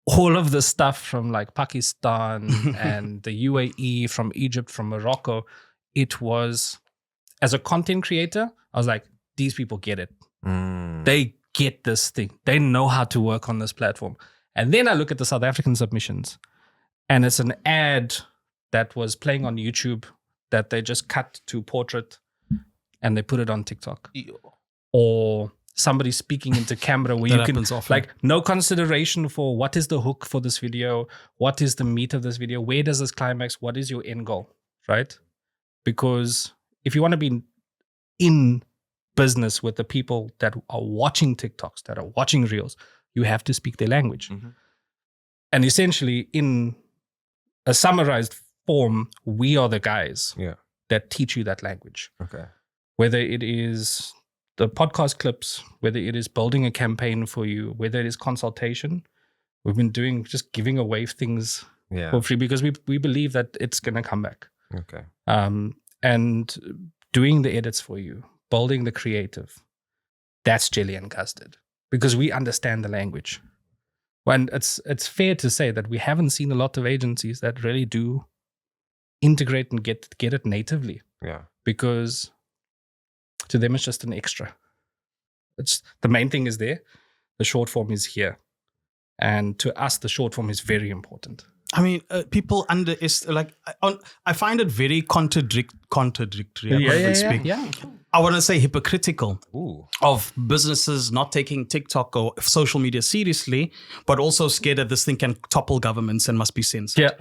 all of the stuff from like Pakistan and the UAE, from Egypt, from Morocco, it was, as a content creator, I was like, these people get it. They get this thing. They know how to work on this platform. And then I look at the South African submissions, and it's an ad that was playing on YouTube that they just cut to portrait and they put it on TikTok. Or somebody speaking into camera where you can, like, no consideration for what is the hook for this video, what is the meat of this video, where does this climax, what is your end goal, right? Because if you want to be in business with the people that are watching TikToks, that are watching Reels, you have to speak their language. And essentially, in a summarized form, we are the guys that teach you that language. Okay. Whether it is the podcast clips, whether it is building a campaign for you, whether it is consultation, we've been doing, just giving away things for free because we believe that it's going to come back. Okay. And doing the edits for you, building the creative, that's Jelly and Custard, because we understand the language. And it's fair to say that we haven't seen a lot of agencies that really do integrate and get it natively. Yeah. Because to them, it's just an extra. It's the main thing is there. The short form is here. And to us, the short form is very important. I mean, people I find it very contradictory. I want to say hypocritical of businesses not taking TikTok or social media seriously, but also scared that this thing can topple governments and must be censored.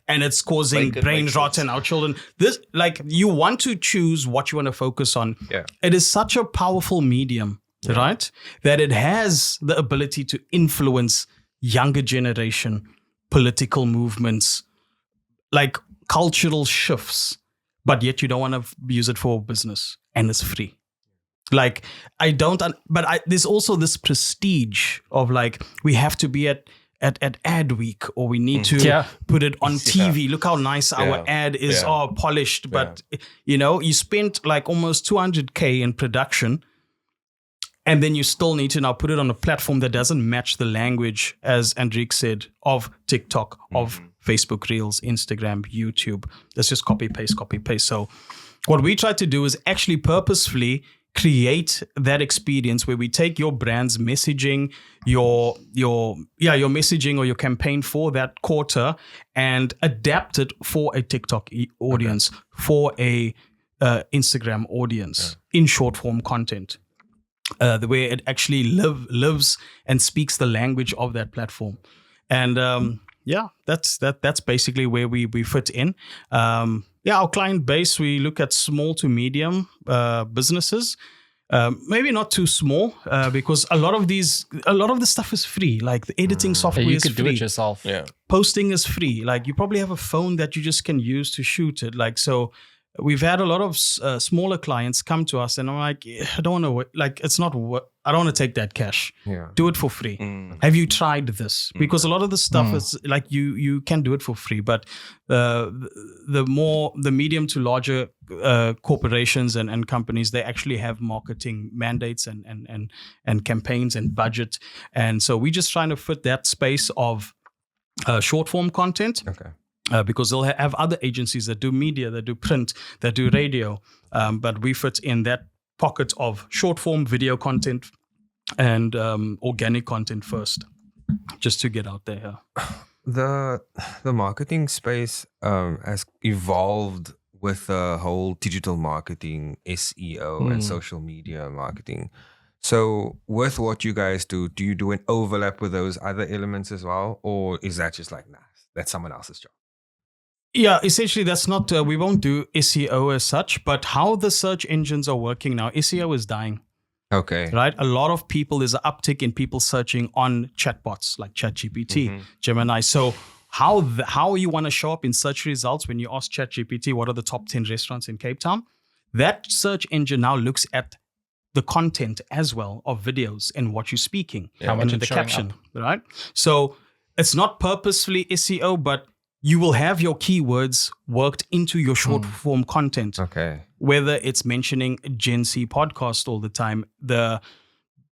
And it's causing brain rot in our children. This, like, you want to choose what you want to focus on. Yeah. It is such a powerful medium, right? That it has the ability to influence younger generation, political movements, like cultural shifts, but yet you don't want to use it for business, and it's free. Like, there's also this prestige of, like, we have to be at ad week, or we need to put it on TV. Look how nice our ad is, polished. But, you spent like almost 200K in production, and then you still need to now put it on a platform that doesn't match the language, as Andrique said, of TikTok, of Facebook Reels, Instagram, YouTube. Let's just copy, paste. So what we try to do is actually purposefully create that experience where we take your brand's messaging, your messaging or your campaign for that quarter, and adapt it for a TikTok audience, for a Instagram audience in short form content. The way it actually lives and speaks the language of that platform. And that's basically where we fit in. Our client base, we look at small to medium businesses. Maybe not too small, because a lot of the stuff is free. Like the editing software is free. You could do it yourself. Yeah. Posting is free. Like, you probably have a phone that you just can use to shoot it. Like, so we've had a lot of smaller clients come to us, and I'm like, I don't want to, like, it's not what, I don't want to take that cash. Yeah. Do it for free. Have you tried this? Because a lot of the stuff is like, you can do it for free, but the medium to larger corporations and companies, they actually have marketing mandates and campaigns and budget. And so we're just trying to fit that space of short form content. Okay. Because they'll have other agencies that do media, that do print, that do radio. But we fit in that pocket of short form video content and organic content first, just to get out there. the marketing space has evolved with the whole digital marketing, SEO, and social media marketing. So with what you guys do you do an overlap with those other elements as well? Or is that just like, nah, that's someone else's job? Yeah, essentially that's not, we won't do SEO as such, but how the search engines are working now, SEO is dying. Okay. Right? A lot of people, there's an uptick in people searching on chatbots like ChatGPT, Gemini. So how you want to show up in search results when you ask ChatGPT, what are the top 10 restaurants in Cape Town? That search engine now looks at the content as well of videos and what you're speaking and the caption, right? So it's not purposefully SEO, but you will have your keywords worked into your short form content. Okay. Whether it's mentioning GenC podcast all the time, the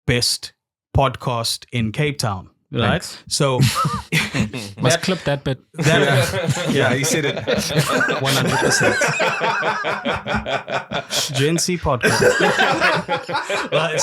best podcast in Cape Town, right? Thanks. So Must clip that bit. Yeah, he said it. 100%. GenC podcast. Right,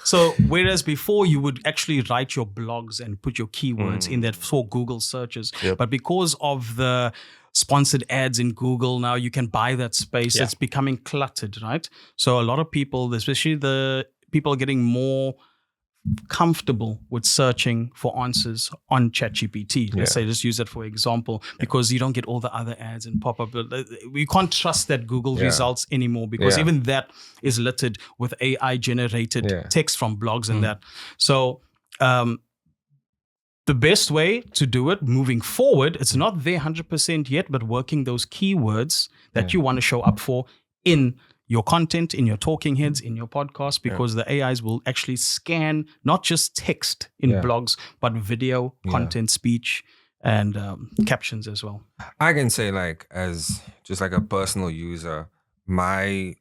so whereas before you would actually write your blogs and put your keywords in that for Google searches, but because of the sponsored ads in Google, now you can buy that space. It's becoming cluttered, right? So a lot of people, especially the people, are getting more comfortable with searching for answers on ChatGPT. Let's say, just use that for example, because you don't get all the other ads and pop up. We can't trust that Google results anymore, because even that is littered with AI generated text from blogs and that. So the best way to do it moving forward, it's not there 100% yet, but working those keywords that you want to show up for in your content, in your talking heads, in your podcast, because the AIs will actually scan not just text in blogs, but video, content, speech, and captions as well. I can say, like, as just like a personal user, my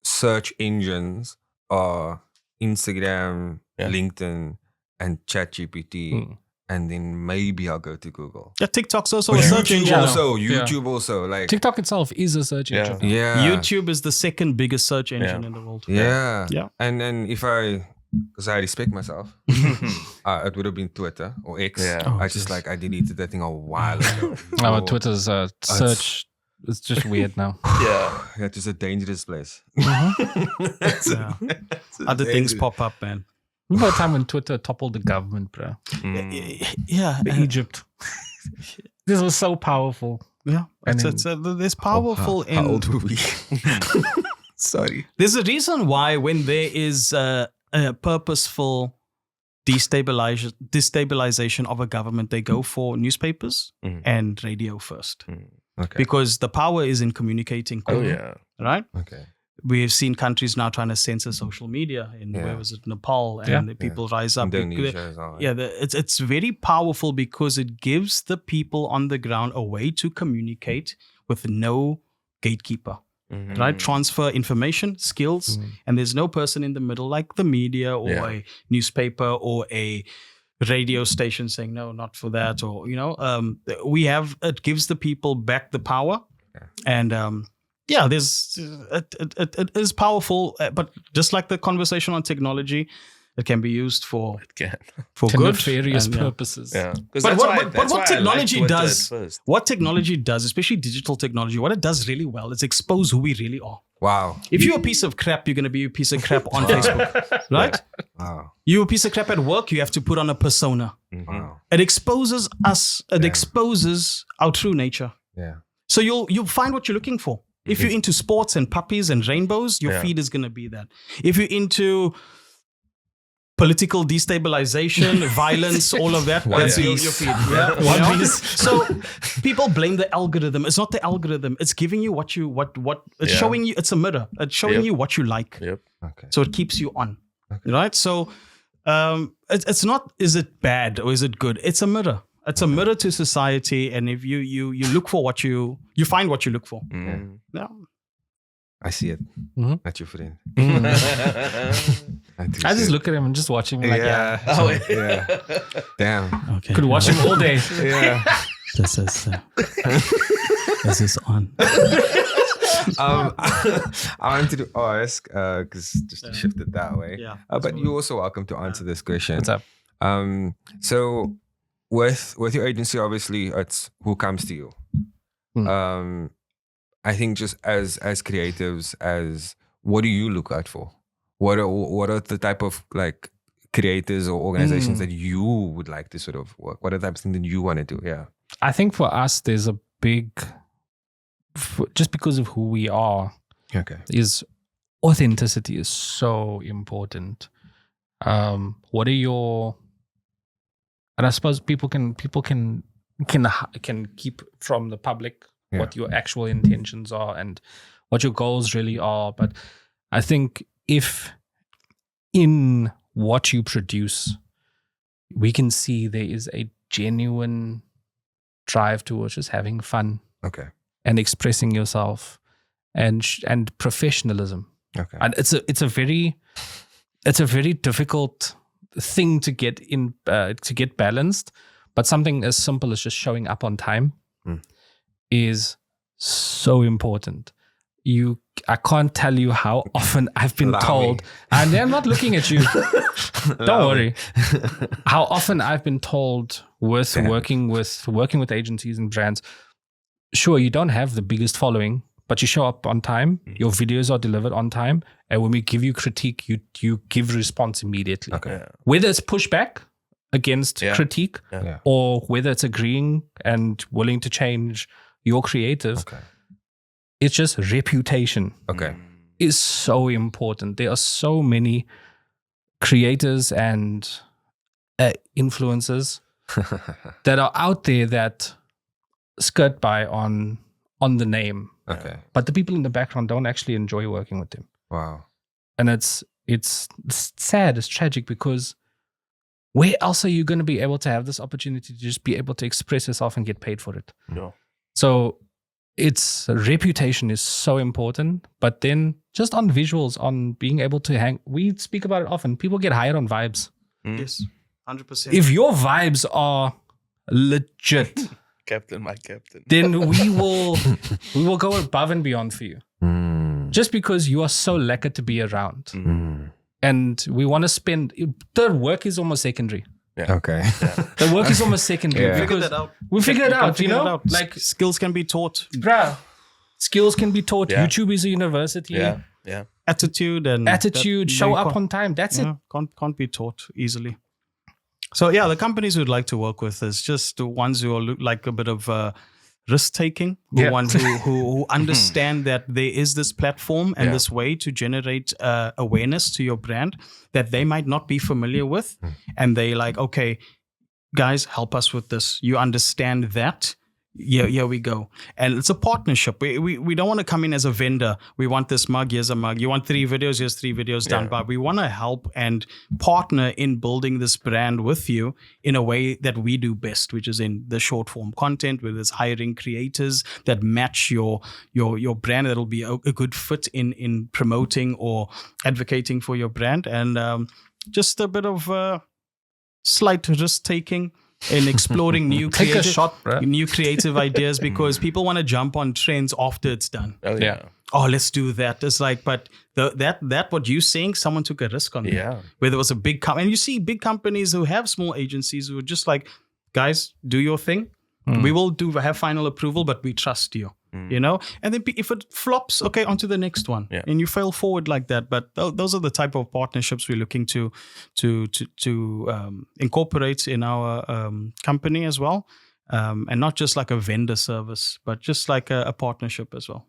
search engines are Instagram, LinkedIn, and ChatGPT. And then maybe I'll go to Google. Yeah, TikTok's also a search engine. YouTube also. Like TikTok itself is a search engine. Yeah. YouTube is the second biggest search engine in the world. Yeah. And then because I respect myself, it would have been Twitter or X. Yeah. I deleted that thing a while ago. Twitter's search. It's just weird now. It's just a dangerous place. Other things pop up, man. Remember a time when Twitter toppled the government, bro? Yeah. Egypt. This was so powerful. Yeah. There's powerful in... How old were we? Sorry. There's a reason why when there is a purposeful destabilization of a government, they go for newspapers and radio first. Okay. Because the power is in communicating quickly. Right? Okay. We have seen countries now trying to censor social media in where was it, Nepal, and the people rise up. Indonesia as well. It's very powerful because it gives the people on the ground a way to communicate with no gatekeeper, right? Transfer information, skills, and there's no person in the middle like the media or a newspaper or a radio station saying no, not for that, or it gives the people back the power, and it is powerful, but just like the conversation on technology, it can be used for good, nefarious purposes. Yeah. But what technology does, especially digital technology, what it does really well is expose who we really are. Wow. If you're a piece of crap, you're going to be a piece of crap on Facebook, right? Wow. You're a piece of crap at work, you have to put on a persona. Wow. It exposes us. It exposes our true nature. Yeah. So you'll find what you're looking for. If you're into sports and puppies and rainbows, your feed is going to be that. If you're into political destabilization, violence, all of that, that's your feed. One Piece. So people blame the algorithm. It's not the algorithm. It's giving you what it's showing you. It's a mirror. It's showing you what you like. Yep. Okay. So it keeps you on. Okay. Right? So it's not, is it bad or is it good? It's a mirror. It's a mirror to society, and if you look for what you find what you look for. Yeah. I see it. That's your friend. I just look at him and just watch him like, Damn. Okay. Could watch him all day. Yeah. This is on. I wanted to ask, because just to shift it that way. Yeah. But you're also welcome to answer this question. What's up? So with your agency, obviously, it's who comes to you. I think just as creatives, what do you look out for? What are the type of like creators or organizations that you would like to sort of work? What are the types of things that you want to do? Yeah. I think for us, there's a big, just because of who we are, is authenticity is so important. What are your, and I suppose people can keep from the public what your actual intentions are and what your goals really are. But I think if in what you produce, we can see there is a genuine drive towards just having fun, and expressing yourself, and professionalism. And it's a very difficult thing to get in to get balanced. But something as simple as just showing up on time is so important. I can't tell you how often I've been told, and I'm not looking at you. Don't worry. How often I've been told with working with agencies and brands, sure, you don't have the biggest following, but you show up on time, your videos are delivered on time, and when we give you critique, you give response immediately. Whether it's pushback against critique, or whether it's agreeing and willing to change your creative, it's just reputation. Is so important. There are so many creators and influencers that are out there that skirt by on the name. But the people in the background don't actually enjoy working with them. Wow. And it's sad, it's tragic, because where else are you going to be able to have this opportunity to just be able to express yourself and get paid for it? So its reputation is so important, but then just on visuals, on being able to hang, we speak about it often. People get hired on vibes. Yes, 100%. If your vibes are legit, my captain, then we will go above and beyond for you. Just because you are so lekker to be around, and we want to spend. The work is almost secondary. The work is almost secondary because we figured it out. You know, like skills can be taught. Bruh, skills can be taught. YouTube is a university. Attitude. Show up on time. That's it. Can't be taught easily. So the companies we'd like to work with is just the ones who are like a bit of risk taking, the ones who understand that there is this platform and this way to generate awareness to your brand that they might not be familiar with, and they like, okay, guys, help us with this. You understand that. Here we go. And it's a partnership. We don't want to come in as a vendor. We want this mug, here's a mug. You want 3 videos, here's 3 videos done. But we want to help and partner in building this brand with you in a way that we do best, which is in the short form content, whether it's hiring creators that match your brand, that'll be a good fit in promoting or advocating for your brand. And just a bit of slight risk taking in exploring new creative ideas, because people want to jump on trends after it's done. Let's do that. It's like, but that what you're saying, someone took a risk on that. Whether it was a big company, and you see big companies who have small agencies who are just like, guys, do your thing. We will have final approval, but we trust you. You know, and then if it flops, okay, on to the next one, and you fail forward like that. But those are the type of partnerships we're looking to incorporate in our company as well, and not just like a vendor service, but just like a partnership as well.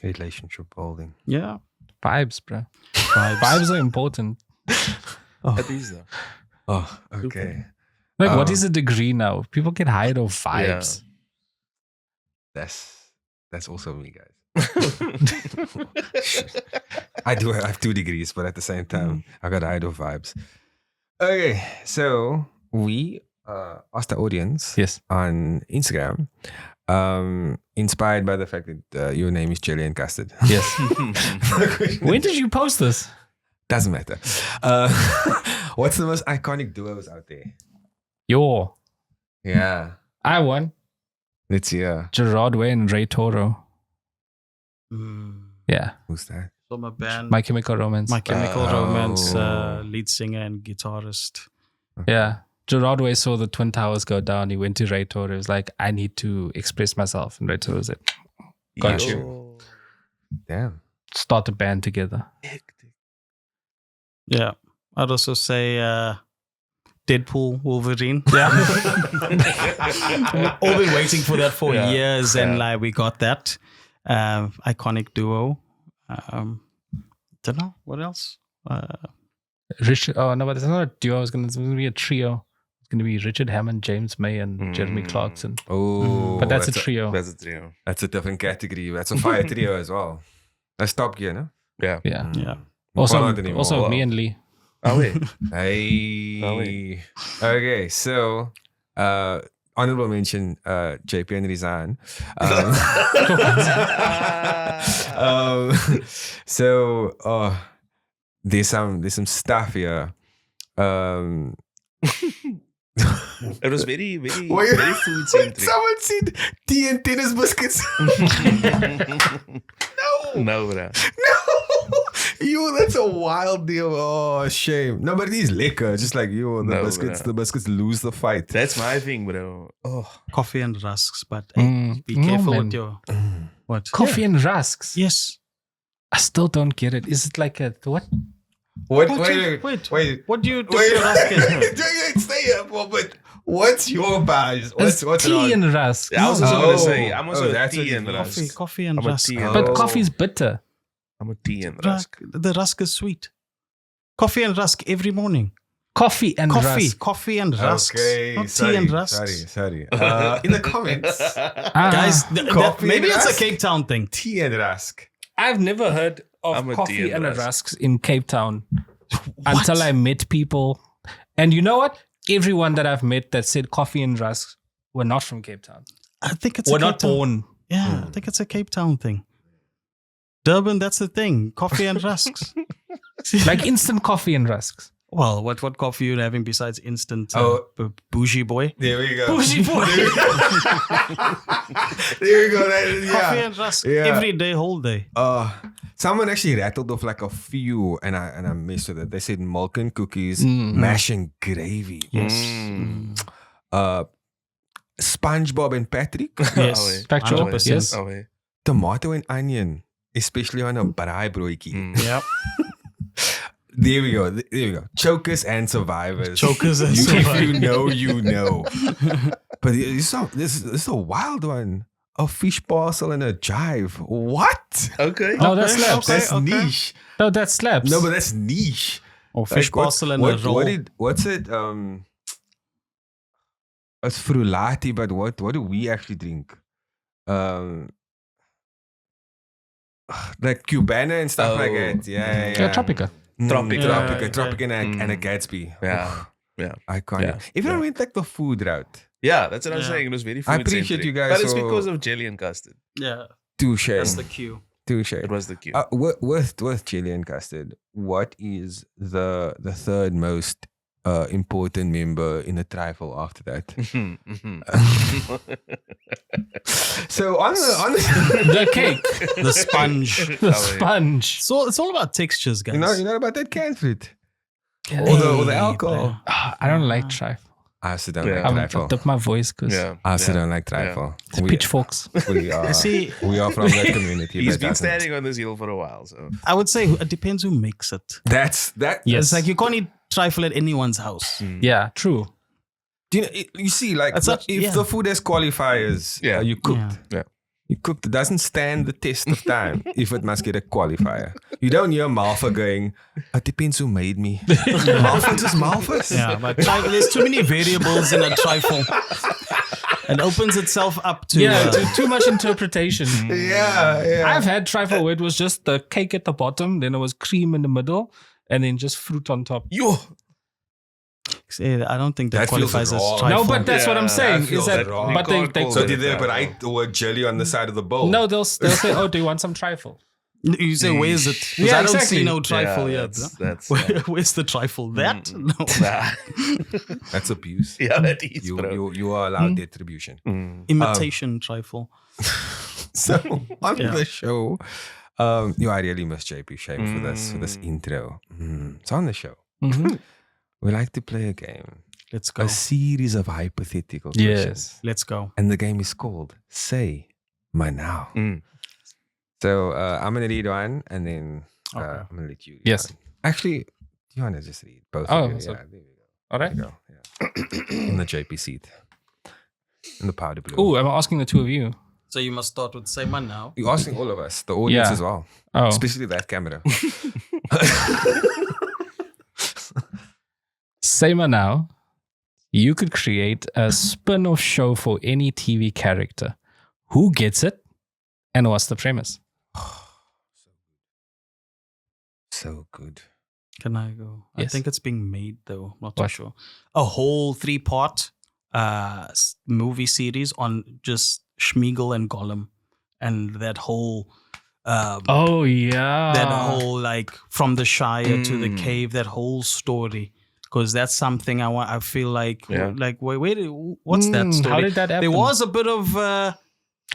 Relationship building. Yeah, vibes, bro. Vibes are important. Okay. Like, what is a degree now? People get hired off vibes. That's also me, guys. I have 2 degrees, but at the same time, I got hired off vibes. Okay, so we asked the audience on Instagram, inspired by the fact that your name is Jelly and Custard. Yes. When did you post this? Doesn't matter. What's the most iconic duos out there? I won. Let's hear. Gerard Way and Ray Toro. Yeah. Who's that? So my band, My Chemical Romance. My Chemical Romance, lead singer and guitarist. Yeah. Gerard Way saw the Twin Towers go down. He went to Ray Tor. He was like, I need to express myself. And Ray Tor was like, got you. Damn. Start a band together. Yeah. I'd also say Deadpool, Wolverine. Yeah. We've all been waiting for that for years, and like we got that. Iconic duo. Don't know. What else? Richard. Oh, no, but it's not a duo. It's going to be a trio. It's going to be Richard Hammond, James May, and Jeremy Clarkson. Oh. But that's a trio. That's a trio. That's a different category. That's a fire trio as well. That's Top Gear, no? Yeah. Yeah. Yeah. Also me and Lee. Oh, wait. Hey. Okay, so honorable mention JP and Rizan. So there's some stuff here. It was very, very, very food centric. Someone said tea and tennis biscuits. No, bro. No, that's a wild deal. Oh, shame. No, but it is liquor. Just like the biscuits lose the fight. That's my thing, bro. Oh, Coffee and rusks, but hey, be careful with your what? Coffee and rusks. Yes. I still don't get it. Is it like a what? Wait. What do you do with your rusk in? Stay here, but what's your buzz? What's tea and rusk? I was also going to say, I'm also that's tea what and it is. rusk. Coffee and I'm a rusk. tea and But rusk. coffee's bitter. I'm a tea and rusk. The rusk is sweet. Coffee and rusk every morning. Coffee and rusk. Coffee and rusk. Okay, not sorry, tea and rusk. sorry. In the comments, Guys, Coffee maybe and it's a rusk? Cape Town thing. tea and rusk. I've never heard I'm of a coffee tea and and rusk. rusks in Cape Town until I met people. And you know what? Everyone that I've met that said coffee and rusks were not from Cape Town. I think it's Were a not Cape Town. born. Yeah, I think it's a Cape Town thing. Durban, that's the thing. Coffee and rusks. Like instant coffee and rusks. Well, what coffee you having besides instant bougie boy? There we go. Bougie boy. There we go. Coffee and rusk every day, whole day. Someone actually rattled off like a few, and I messed with it. They said milk and cookies, mash and gravy. Yes. SpongeBob and Patrick, Yes. Factual. 100%. Yes. Oh, wait. tomato and onion, especially on a braaibroodjie. Yep. There we go. Chokers and survivors. Chokers and If survivors. you know, you know. But this is a wild one. A fish parcel and a jive. What? Okay. No, that slaps. That's okay. niche. No, that slaps. No, but that's niche. Or fish parcel and a roll. What's it? It's frullati, but what do we actually drink? Like Cubana and stuff like that. Yeah. Tropica. Tropica and a Gatsby. Yeah. Yeah. Iconic. Yeah. Everyone went like the food route. Yeah, that's what I was Yeah. saying. It was very food I appreciate centric. you guys But it's so- because of jelly and custard. Yeah. Touche. That's the cue. Touche. It was the cue. With chili and custard, what is the third most important member in the trifle after that? So on the The cake. The sponge. The sponge. So it's all about textures, guys. you know about that canned fruit Hey, or the alcohol. bro. I don't like trifle. I also don't Yeah. like I'll trifle. dip my voice because Yeah. I also Yeah. don't like trifle. the pitchforks. We are See- we are from that community. He's that been doesn't. standing on this hill for a while, so I would say it depends who makes it. That's that. Yes. It's like you can't eat trifle at anyone's house. Yeah, true. Do you know, you see, like That's not- if yeah. the food has qualifiers, Yeah. you cooked. Yeah. You cooked. It doesn't stand the test of time if it must get a qualifier. You don't hear Malfa going, it depends who made me. Malfa's just Malfa's. Yeah, but there's too many variables in a trifle. It opens itself up to Too much interpretation. Yeah. I've had trifle where it was just the cake at the bottom, then it was cream in the middle, and then just fruit on top. I don't think that That feels qualifies as wrong. trifle. No, but that's what I'm saying. that feels Is that wrong. but You they can't call So it did they trifle. write the word jelly on the side of the bowl? no, they'll say, "Oh, do you want some trifle?" You say, where's it? 'Cause Yeah, I don't exactly. see no trifle Yeah, yet. that's Where's the trifle? That? No. That's abuse. yeah, that is, You, bro. you are allowed retribution. Imitation trifle. So on Yeah. the show, I really miss JP Shame for this intro. So on the show, Mhm. we like to play a game. Let's go. A series of hypothetical questions. Let's go. And the game is called Say My Now. So I'm going to read one and then I'm going to let you read one. Actually, do you want to just read both of you? So, there we go. All right. There you go. In the JP seat. In the powder blue. Oh, I'm asking the two of you. So you must start with Say My Now. You're asking all of us, the audience as well. Oh. Especially that camera. Say my now, you could create a spin-off show for any TV character. Who gets it? And what's the premise? So good. Can I go? Yes. I think it's being made though. Not too sure. A whole 3-part movie series on just Schmeagol and Gollum, and that whole. That whole like from the Shire to the cave. That whole story. Because that's something I want. I feel like, wait, what's that story? How did that happen? There was a bit of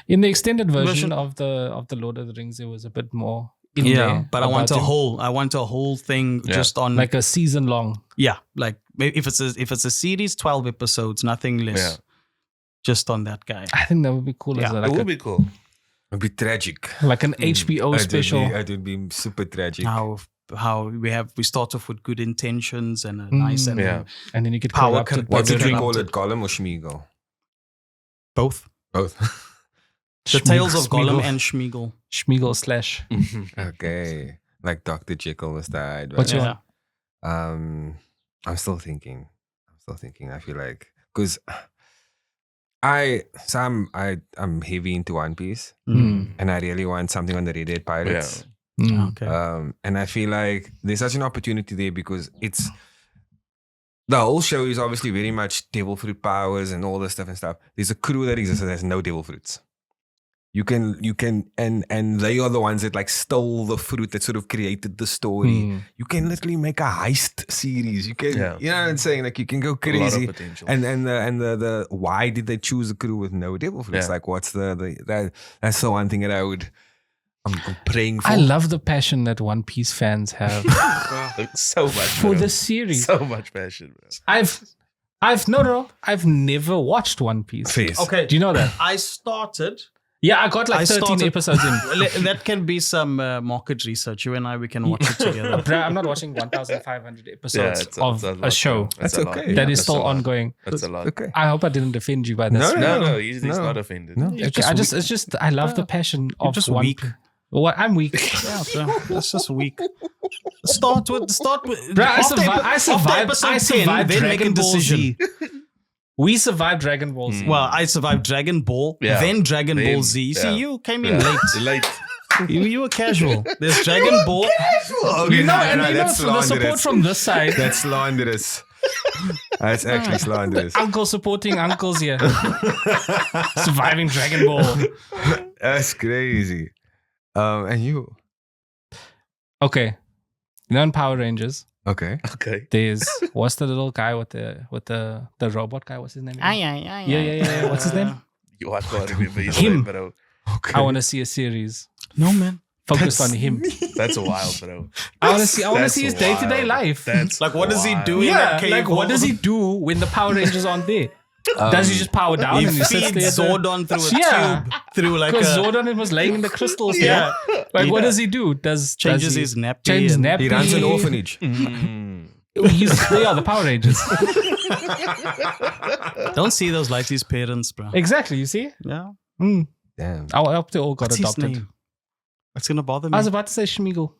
in the extended version of the Lord of the Rings. There was a bit more in there. But I want a whole thing just on like a season long. Yeah, like if it's a series, 12 episodes, nothing less. Yeah. Just on that guy. I think that would be cool. Yeah, it would be cool. It would be tragic. Like an HBO special. It would be super tragic. How we start off with good intentions and a nice and then you get power. What did we call it? Gollum or Schmeagol? Both. The Tales of Gollum and Schmeagol. Schmeagol slash. Okay, like Dr. Jekyll was that. What's your I'm still thinking. I feel like because I'm heavy into One Piece, and I really want something on the Red Dead Pirates. Okay. And I feel like there's such an opportunity there because the whole show is obviously very much devil fruit powers and all this stuff and stuff. There's a crew that exists that has no devil fruits. You can and they are the ones that like stole the fruit that sort of created the story. You can literally make a heist series. You can, you know what I'm saying? Like you can go crazy. A lot of potential. And the why did they choose a crew with no devil fruits? Like what's that's the one thing that I'm praying for. I love the passion that One Piece fans have so much for the series. So much passion, bro. I've never watched One Piece. Okay, do you know that? I started. Yeah, I got like 13 episodes in. That can be some market research. You and I, we can watch it together. I'm not watching 1,500 episodes of a show. That's okay. That is still ongoing. That's a lot. Okay. I hope I didn't offend you by this. No, he's not offended. No. Okay, I love the passion of just One weak. Well, I'm weak. Yeah, bro, that's just weak. Start with. Bro, I survived then make a Dragon Ball decision. Z. We survived Dragon Ball Z. Well, I survived Dragon Ball, then Dragon Ball Z. See, you came in late. You were casual. There's Dragon Ball. Okay, the support from this side. That's slanderous. That's actually slanderous. Uncle supporting uncles here. Surviving Dragon Ball. That's crazy. And you? Okay. You know in Power Rangers. Okay. There's what's the little guy with the robot guy? What's his name? Yeah. What's his name? I can't remember his Him. name, bro. Okay. I want to see a series No, man. focused on him. That's wild, bro. I want to see his That's day-to-day wild. life. That's Like, what does he wild. do in that cave? like what does he do when the Power Rangers aren't there? Does he just power down He and he sits feeds there? Zordon through a tube, through like Because a... Zordon was laying in the crystals. Yeah. Like, what does he do? Changes his nappy. Changes and- nappy. He runs an orphanage. They are the Power Rangers. Don't see those like his parents, bro. Exactly. You see? Yeah. Damn. I hope they all got What's his adopted. name? What's gonna bother me? I was about to say Schmeagol.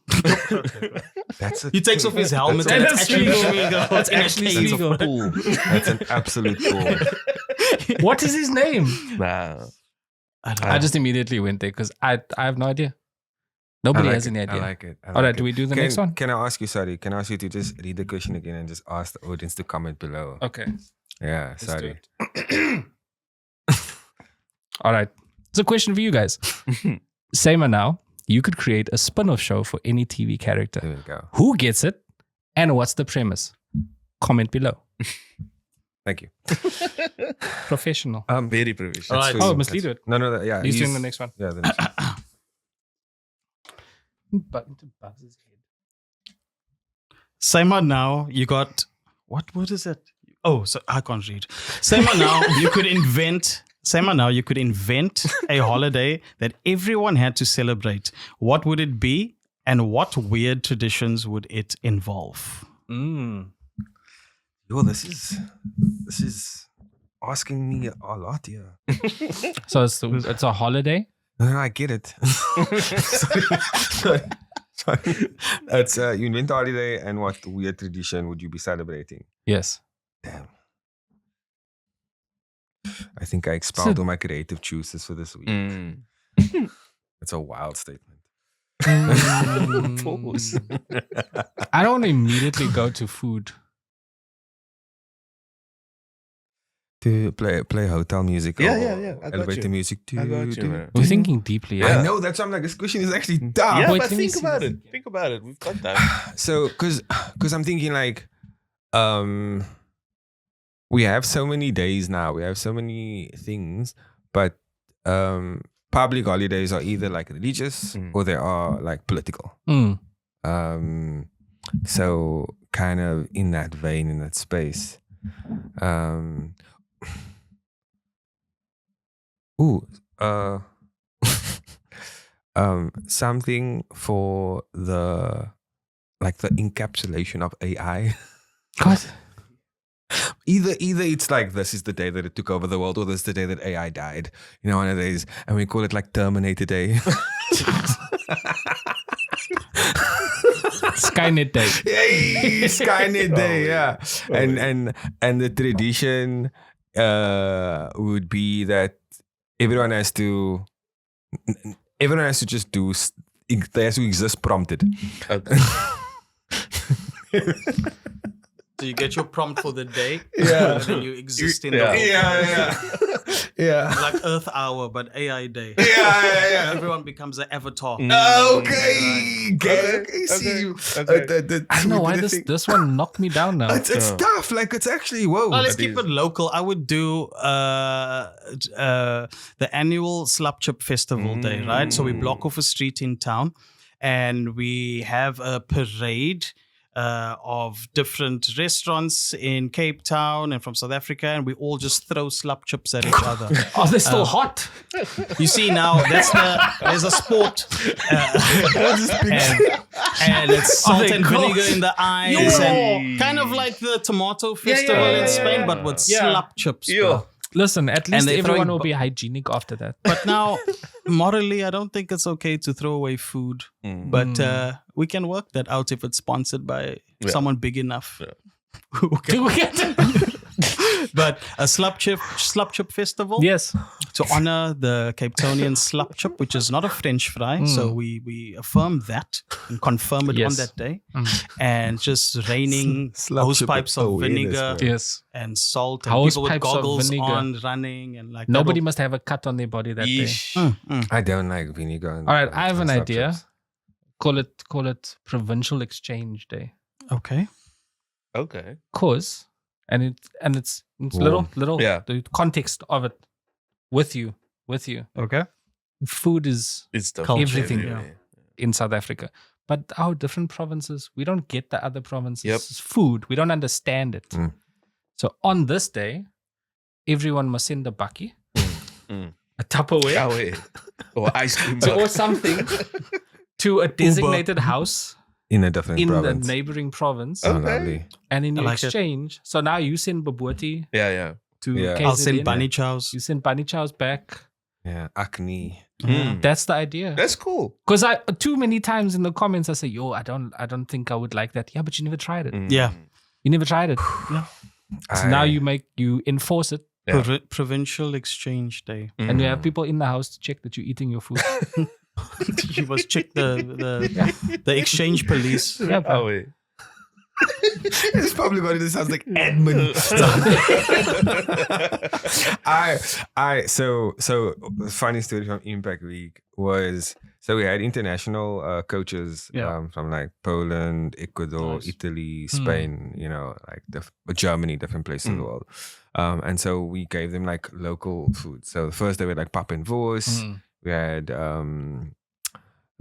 He takes off his helmet That's and a it's actually Schmeagol. Schmeagol. That's actually It's a Schmeagol. Fool. That's an absolute fool. What is his name? Nah. I just immediately went there because I have no idea. Nobody has any idea. I like it. All right, do we do the next one? Can I ask you, to just read the question again and just ask the audience to comment below? Okay. Yeah, sorry. All right. It's a question for you guys. Sayma now, you could create a spin-off show for any TV character. There we go. Who gets it? And what's the premise? Comment below. Thank you. Professional. Very professional. All right. Oh, must lead it. No, yeah. He's doing the next one. Yeah, the next one. Button to buzz his head. Simon, now you got what is it? Oh, so I can't read. Sema now, you could invent a holiday that everyone had to celebrate. What would it be, and what weird traditions would it involve? Yo, this is asking me a lot here. So it's a holiday? No, I get it. Sorry. It's you invent a holiday, and what weird tradition would you be celebrating? Yes. Damn. I think I expelled all my creative choices for this week. It's a wild statement. Pause. I don't want to immediately go to food. To play hotel music. Yeah, or yeah. I got elevator you. music. I got you, man. We're thinking deeply. I know, that's why I'm like, this question is actually dumb. Yeah, Wait, but let me think see about this it. Think about it. We've got that. So, because I'm thinking like, we have so many days now. We have so many things, but public holidays are either like religious or they are like political. So kind of in that vein, in that space. Something for the encapsulation of AI. What? Either it's like this is the day that it took over the world, or this is the day that AI died. You know, one of these, and we call it like Terminator Day. Skynet Day. Yay, Skynet Day, yeah. And the tradition would be that everyone has to just do. They have to exist prompted. Okay. So you get your prompt for the day, Yeah. and then you exist in the Yeah. like Earth Hour, but AI Day. Yeah. Everyone becomes an avatar. Okay. See you. Okay. I don't know why this one knocked me down now. It's tough. Like, it's actually whoa. Well, let's keep it local. I would do the annual Slapchip Festival Day, right? So we block off a street in town, and we have a parade of different restaurants in Cape Town and from South Africa, and we all just throw slap chips at each other. Oh, they're still hot. You see now, there's a sport, and it's salt and vinegar in the eyes, and kind of like the tomato festival in Spain, but with slap chips. Yeah. Listen, at least they're everyone throwing will be hygienic after that. But now, morally, I don't think it's okay to throw away food. But we can work that out if it's sponsored by someone big enough. But a slap chip festival. Yes. To honor the Cape Townian slap chip, which is not a French fry. So we affirm that and confirm it on that day. And just raining hose pipes of vinegar and salt, and Hose people with pipes of goggles vinegar. on running, and like Nobody must have a cut on their body that day. I don't like vinegar. All right, I have an idea. Call it Provincial Exchange Day. Okay. Cause it's little the context of it with you. Okay. Food is It's the everything everywhere. in South Africa. But our different provinces, we don't get the other provinces' Yep. food. We don't understand it. So on this day, everyone must send a bakkie, a Tupperware, Or ice cream. or something to a designated house In a different in province. the neighboring province. Oh, lovely. And in I like it. exchange, so now you send Baboti Yeah. to Yeah. KZN. I'll send bunny chows. You send bunny chows back. Yeah, acne. That's the idea. That's cool. Because I too many times in the comments I say, "Yo, I don't think I would like that." Yeah, but you never tried it. Yeah. You never tried it. So now you enforce it, Provincial Exchange Day. and you have people in the house to check that you're eating your food. You must check the exchange police. Yeah, bro. It's probably going to sound like Edmund. So funny story from Impact Week was, so we had international coaches from like Poland, Ecuador, Italy, Spain, like Germany, different places in the world. And so we gave them like local food. So the first day we had like pap and vos. We had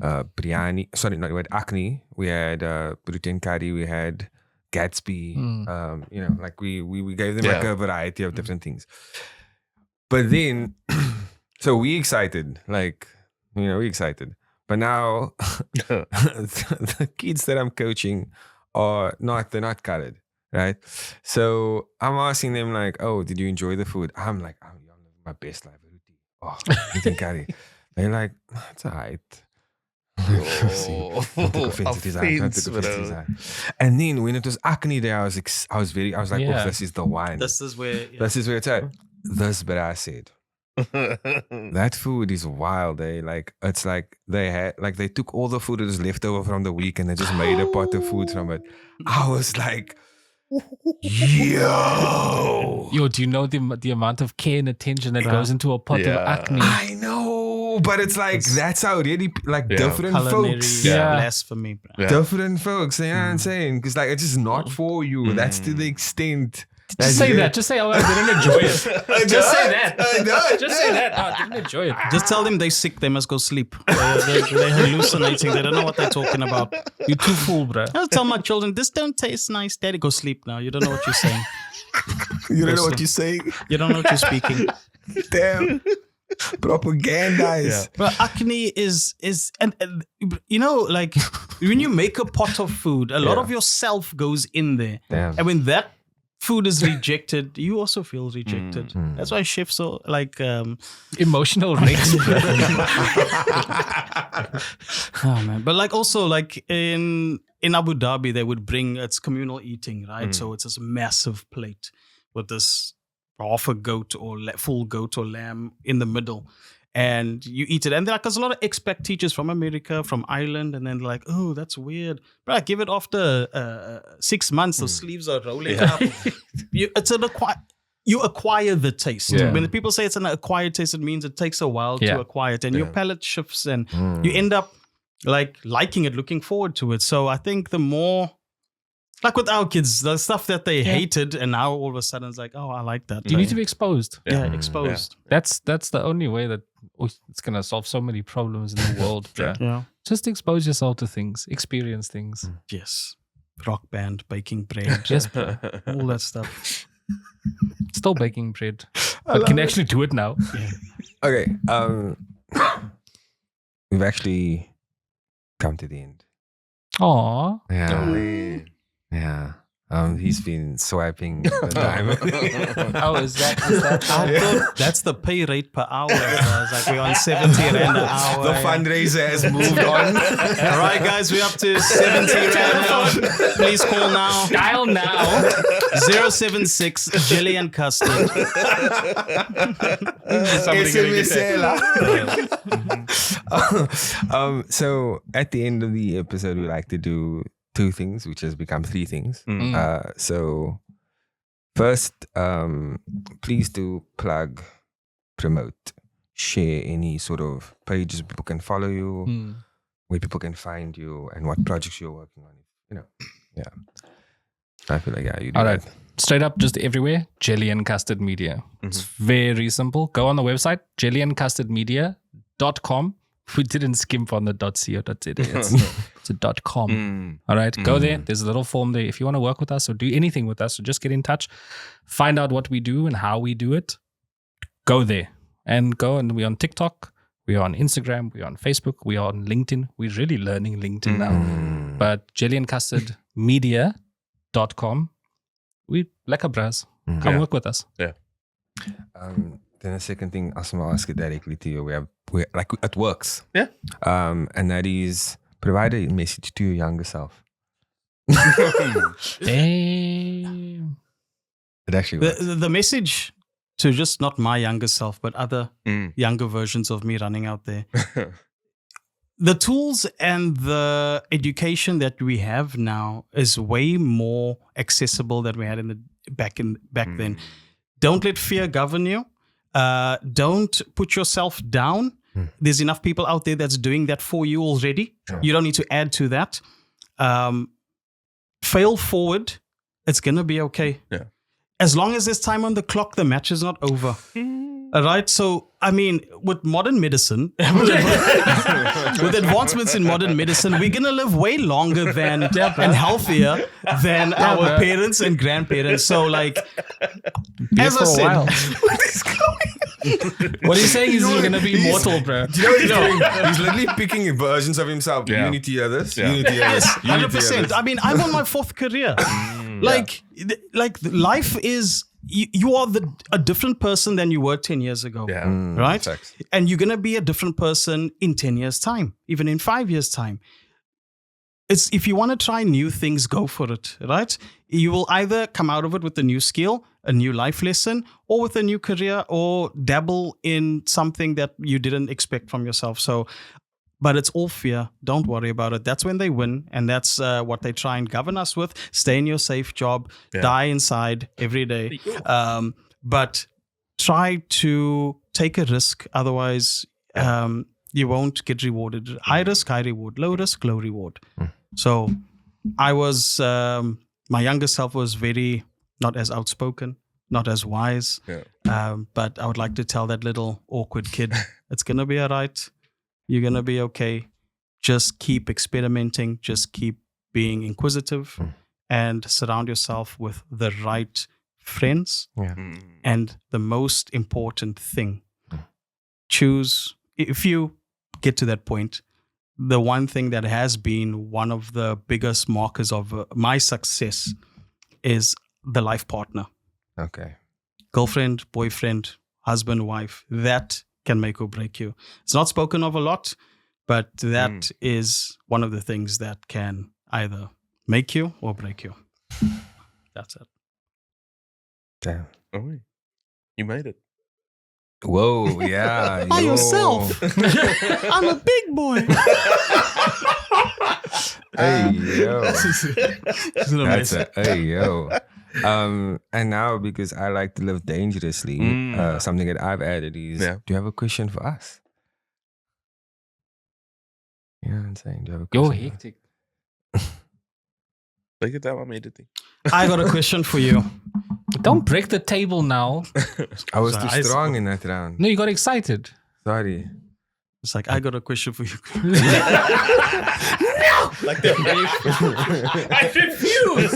biryani. Sorry, no, we had acne. We had protein curry. We had Gatsby. Like we gave them like a variety of different things. But then, so we excited, we excited. But now the kids that I'm coaching they're not colored, right? So I'm asking them like, oh, did you enjoy the food? I'm like, I'm living my best life. Oh, eating curry. They're like, it's all right. And then when it was acne day, I was like, oh, this is the one. This is where it's at. This, but I said, that food is wild, eh? Like, it's like they took all the food that was left over from the week and they just made a pot of food from it. I was like, yo, do you know the amount of care and attention that goes into a pot of acne? I know, but it's like that's how really different folks. Blasphemy, bro. Different folks. You know what I'm saying? Because like it's just not for you. That's to the extent. Just say that. Just say, oh, I didn't enjoy it. Just say that. Just say that. Oh, I didn't enjoy it. Just tell them they're sick. They must go sleep. They're hallucinating. They don't know what they're talking about. You're too full, bro. I'll tell my children, this don't taste nice. Daddy, go sleep now. You don't know what you're saying. You don't know what you're saying? You don't know what you're speaking. Damn. Propagandize. But acne is and like when you make a pot of food, a lot of yourself goes in there. Damn. And when that food is rejected, you also feel rejected. That's why chefs are like emotional links. Oh man. But like also like in Abu Dhabi, they would bring, it's communal eating, right? So it's this massive plate with this half a goat or full goat or lamb in the middle. And you eat it. And there's a lot of expat teachers from America, from Ireland, and then like, oh, that's weird. But I give it after 6 months, the sleeves are rolling up. You acquire the taste. Yeah. When people say it's an acquired taste, it means it takes a while to acquire it. And your palate shifts and you end up like liking it, looking forward to it. So I think the more, like with our kids, the stuff that they hated, and now all of a sudden it's like, oh, I like that. You need to be exposed. Exposed. Yeah. That's the only way that it's gonna solve so many problems in the world. Yeah. Just expose yourself to things, experience things. Yes. Rock band, baking bread. Yes, all that stuff. Still baking bread, but can actually do it now. Yeah. Okay. We've actually come to the end. Aww. Yeah. Yeah. He's been swiping the diamond. Oh, is that I thought that's the pay rate per hour. I was like, we're on 70 rand an hour. The fundraiser has moved on. All right, guys, we're up to 70 rand now. Please call now. Dial now. 076 Jelly and Custard. So at the end of the episode, we like to do 2 things, which has become 3 things. So first, please do plug, promote, share any sort of pages people can follow you, where people can find you, and what projects you're working on. I feel like you do. All right. Straight up, just everywhere, Jelly and Custard Media. It's very simple. Go on the website, jellyandcustardmedia.com. We didn't skimp on the .co.za. It's a .com. All right, go there. There's a little form there. If you want to work with us or do anything with us, or just get in touch, find out what we do and how we do it. Go there and we're on TikTok. We're on Instagram. We're on Facebook. We're on LinkedIn. We're really learning LinkedIn now. But jellyandcustardmedia.com. We lekker bras. Come work with us. Yeah. Then the second thing, I'll ask it directly to you. We like it works. Yeah. And that is provide a message to your younger self. Damn. It actually works. The message to just not my younger self, but other younger versions of me running out there. The tools and the education that we have now is way more accessible than we had in the back then. Don't let fear govern you. Don't put yourself down. There's enough people out there that's doing that for you already. You don't need to add to that. Fail forward. It's going to be okay. Yeah. As long as there's time on the clock, the match is not over. All right. So, I mean, with modern medicine, with advancements in modern medicine, we're going to live way longer than and healthier than our parents and grandparents. So, like, as I said, what he's saying is you're going to be immortal, bro. Do you know what he's doing? He's literally picking versions of himself. Yeah. You need to hear this. Yeah. You need to hear this. You need to hear 100%. this. I mean, I'm on my 4th career. Like life is, you are a different person than you were 10 years ago. Yeah. Right? Facts. And you're going to be a different person in 10 years' time, even in 5 years' time. It's if you want to try new things, go for it, right? You will either come out of it with a new skill, a new life lesson, or with a new career, or dabble in something that you didn't expect from yourself. So, but it's all fear. Don't worry about it. That's when they win. And that's what they try and govern us with. Stay in your safe job, die inside every day. But try to take a risk. Otherwise, you won't get rewarded. High risk, high reward. Low risk, low reward. So I was, my younger self was very not as outspoken, not as wise. But I would like to tell that little awkward kid, it's going to be all right. You're going to be okay. Just keep experimenting. Just keep being inquisitive and surround yourself with the right friends. And the most important thing, choose, if you get to that point, the one thing that has been one of the biggest markers of my success is the life partner. Okay. Girlfriend, boyfriend, husband, wife, that can make or break you. It's not spoken of a lot, but that is one of the things that can either make you or break you. That's it. Damn. Oh, you made it. Whoa, yeah. By yourself. I'm a big boy. Hey, yo. Isn't it That's amazing? hey, yo. And now, because I like to live dangerously, something that I've added is, do you have a question for us? You know what I'm saying? Do you have a question? Yo, hectic. Look at that one made it. I got a question for you. Don't break the table now. I was Sorry, too strong in that round. No, you got excited. Sorry. It's like, I got a question for you. Like that. I refuse.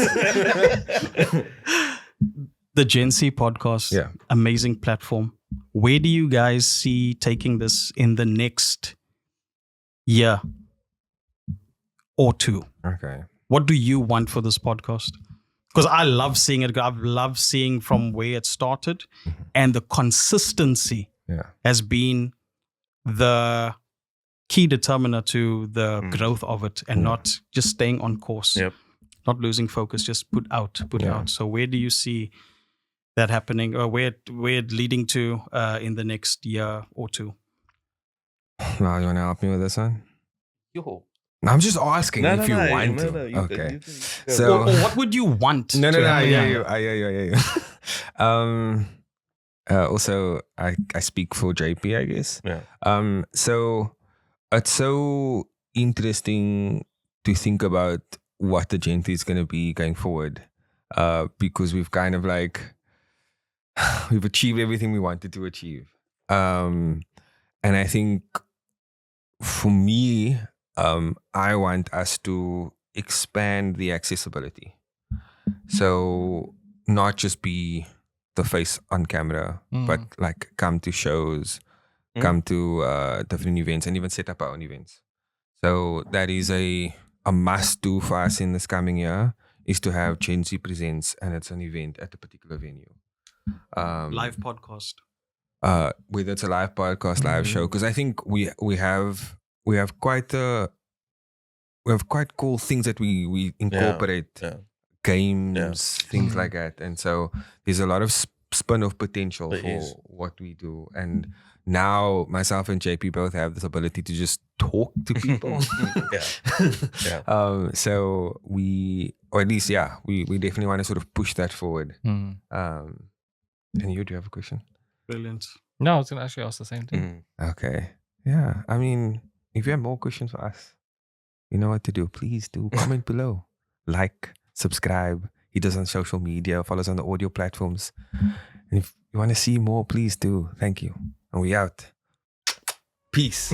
The GenC podcast, amazing platform. Where do you guys see taking this in the next year or two? Okay. What do you want for this podcast? Because I love seeing it. I've loved seeing from where it started, and the consistency has been the key determiner to the growth of it, and not just staying on course, not losing focus, just put out. So where do you see that happening, or where it leading to in the next year or two? Well, you want to help me with this one? Yo. I'm just asking if you want to. Okay. So, or what would you want? No, I hear you. Also, I speak for JP, I guess. So it's so interesting to think about what the GenC is going to be going forward, because we've kind of like we've achieved everything we wanted to achieve, and I think for me, I want us to expand the accessibility. So not just be the face on camera, but like come to shows, come to different events, and even set up our own events. So that is a must do for us in this coming year, is to have GenC Presents, and it's an event at a particular venue. Live podcast. Whether it's a live podcast, live show, because I think we have quite cool things that we incorporate, games, things like that, and so there's a lot of spin-off potential for what we do. And now myself and JP both have this ability to just talk to people. So we, or at least we definitely want to sort of push that forward. And you, do you have a question? Brilliant. No, I was gonna actually ask the same thing. Okay. Yeah, I mean, if you have more questions for us, you know what to do. Please do comment below. Like, subscribe. Hit us on social media. Follow us on the audio platforms. And if you want to see more, please do. Thank you. And we out. Peace.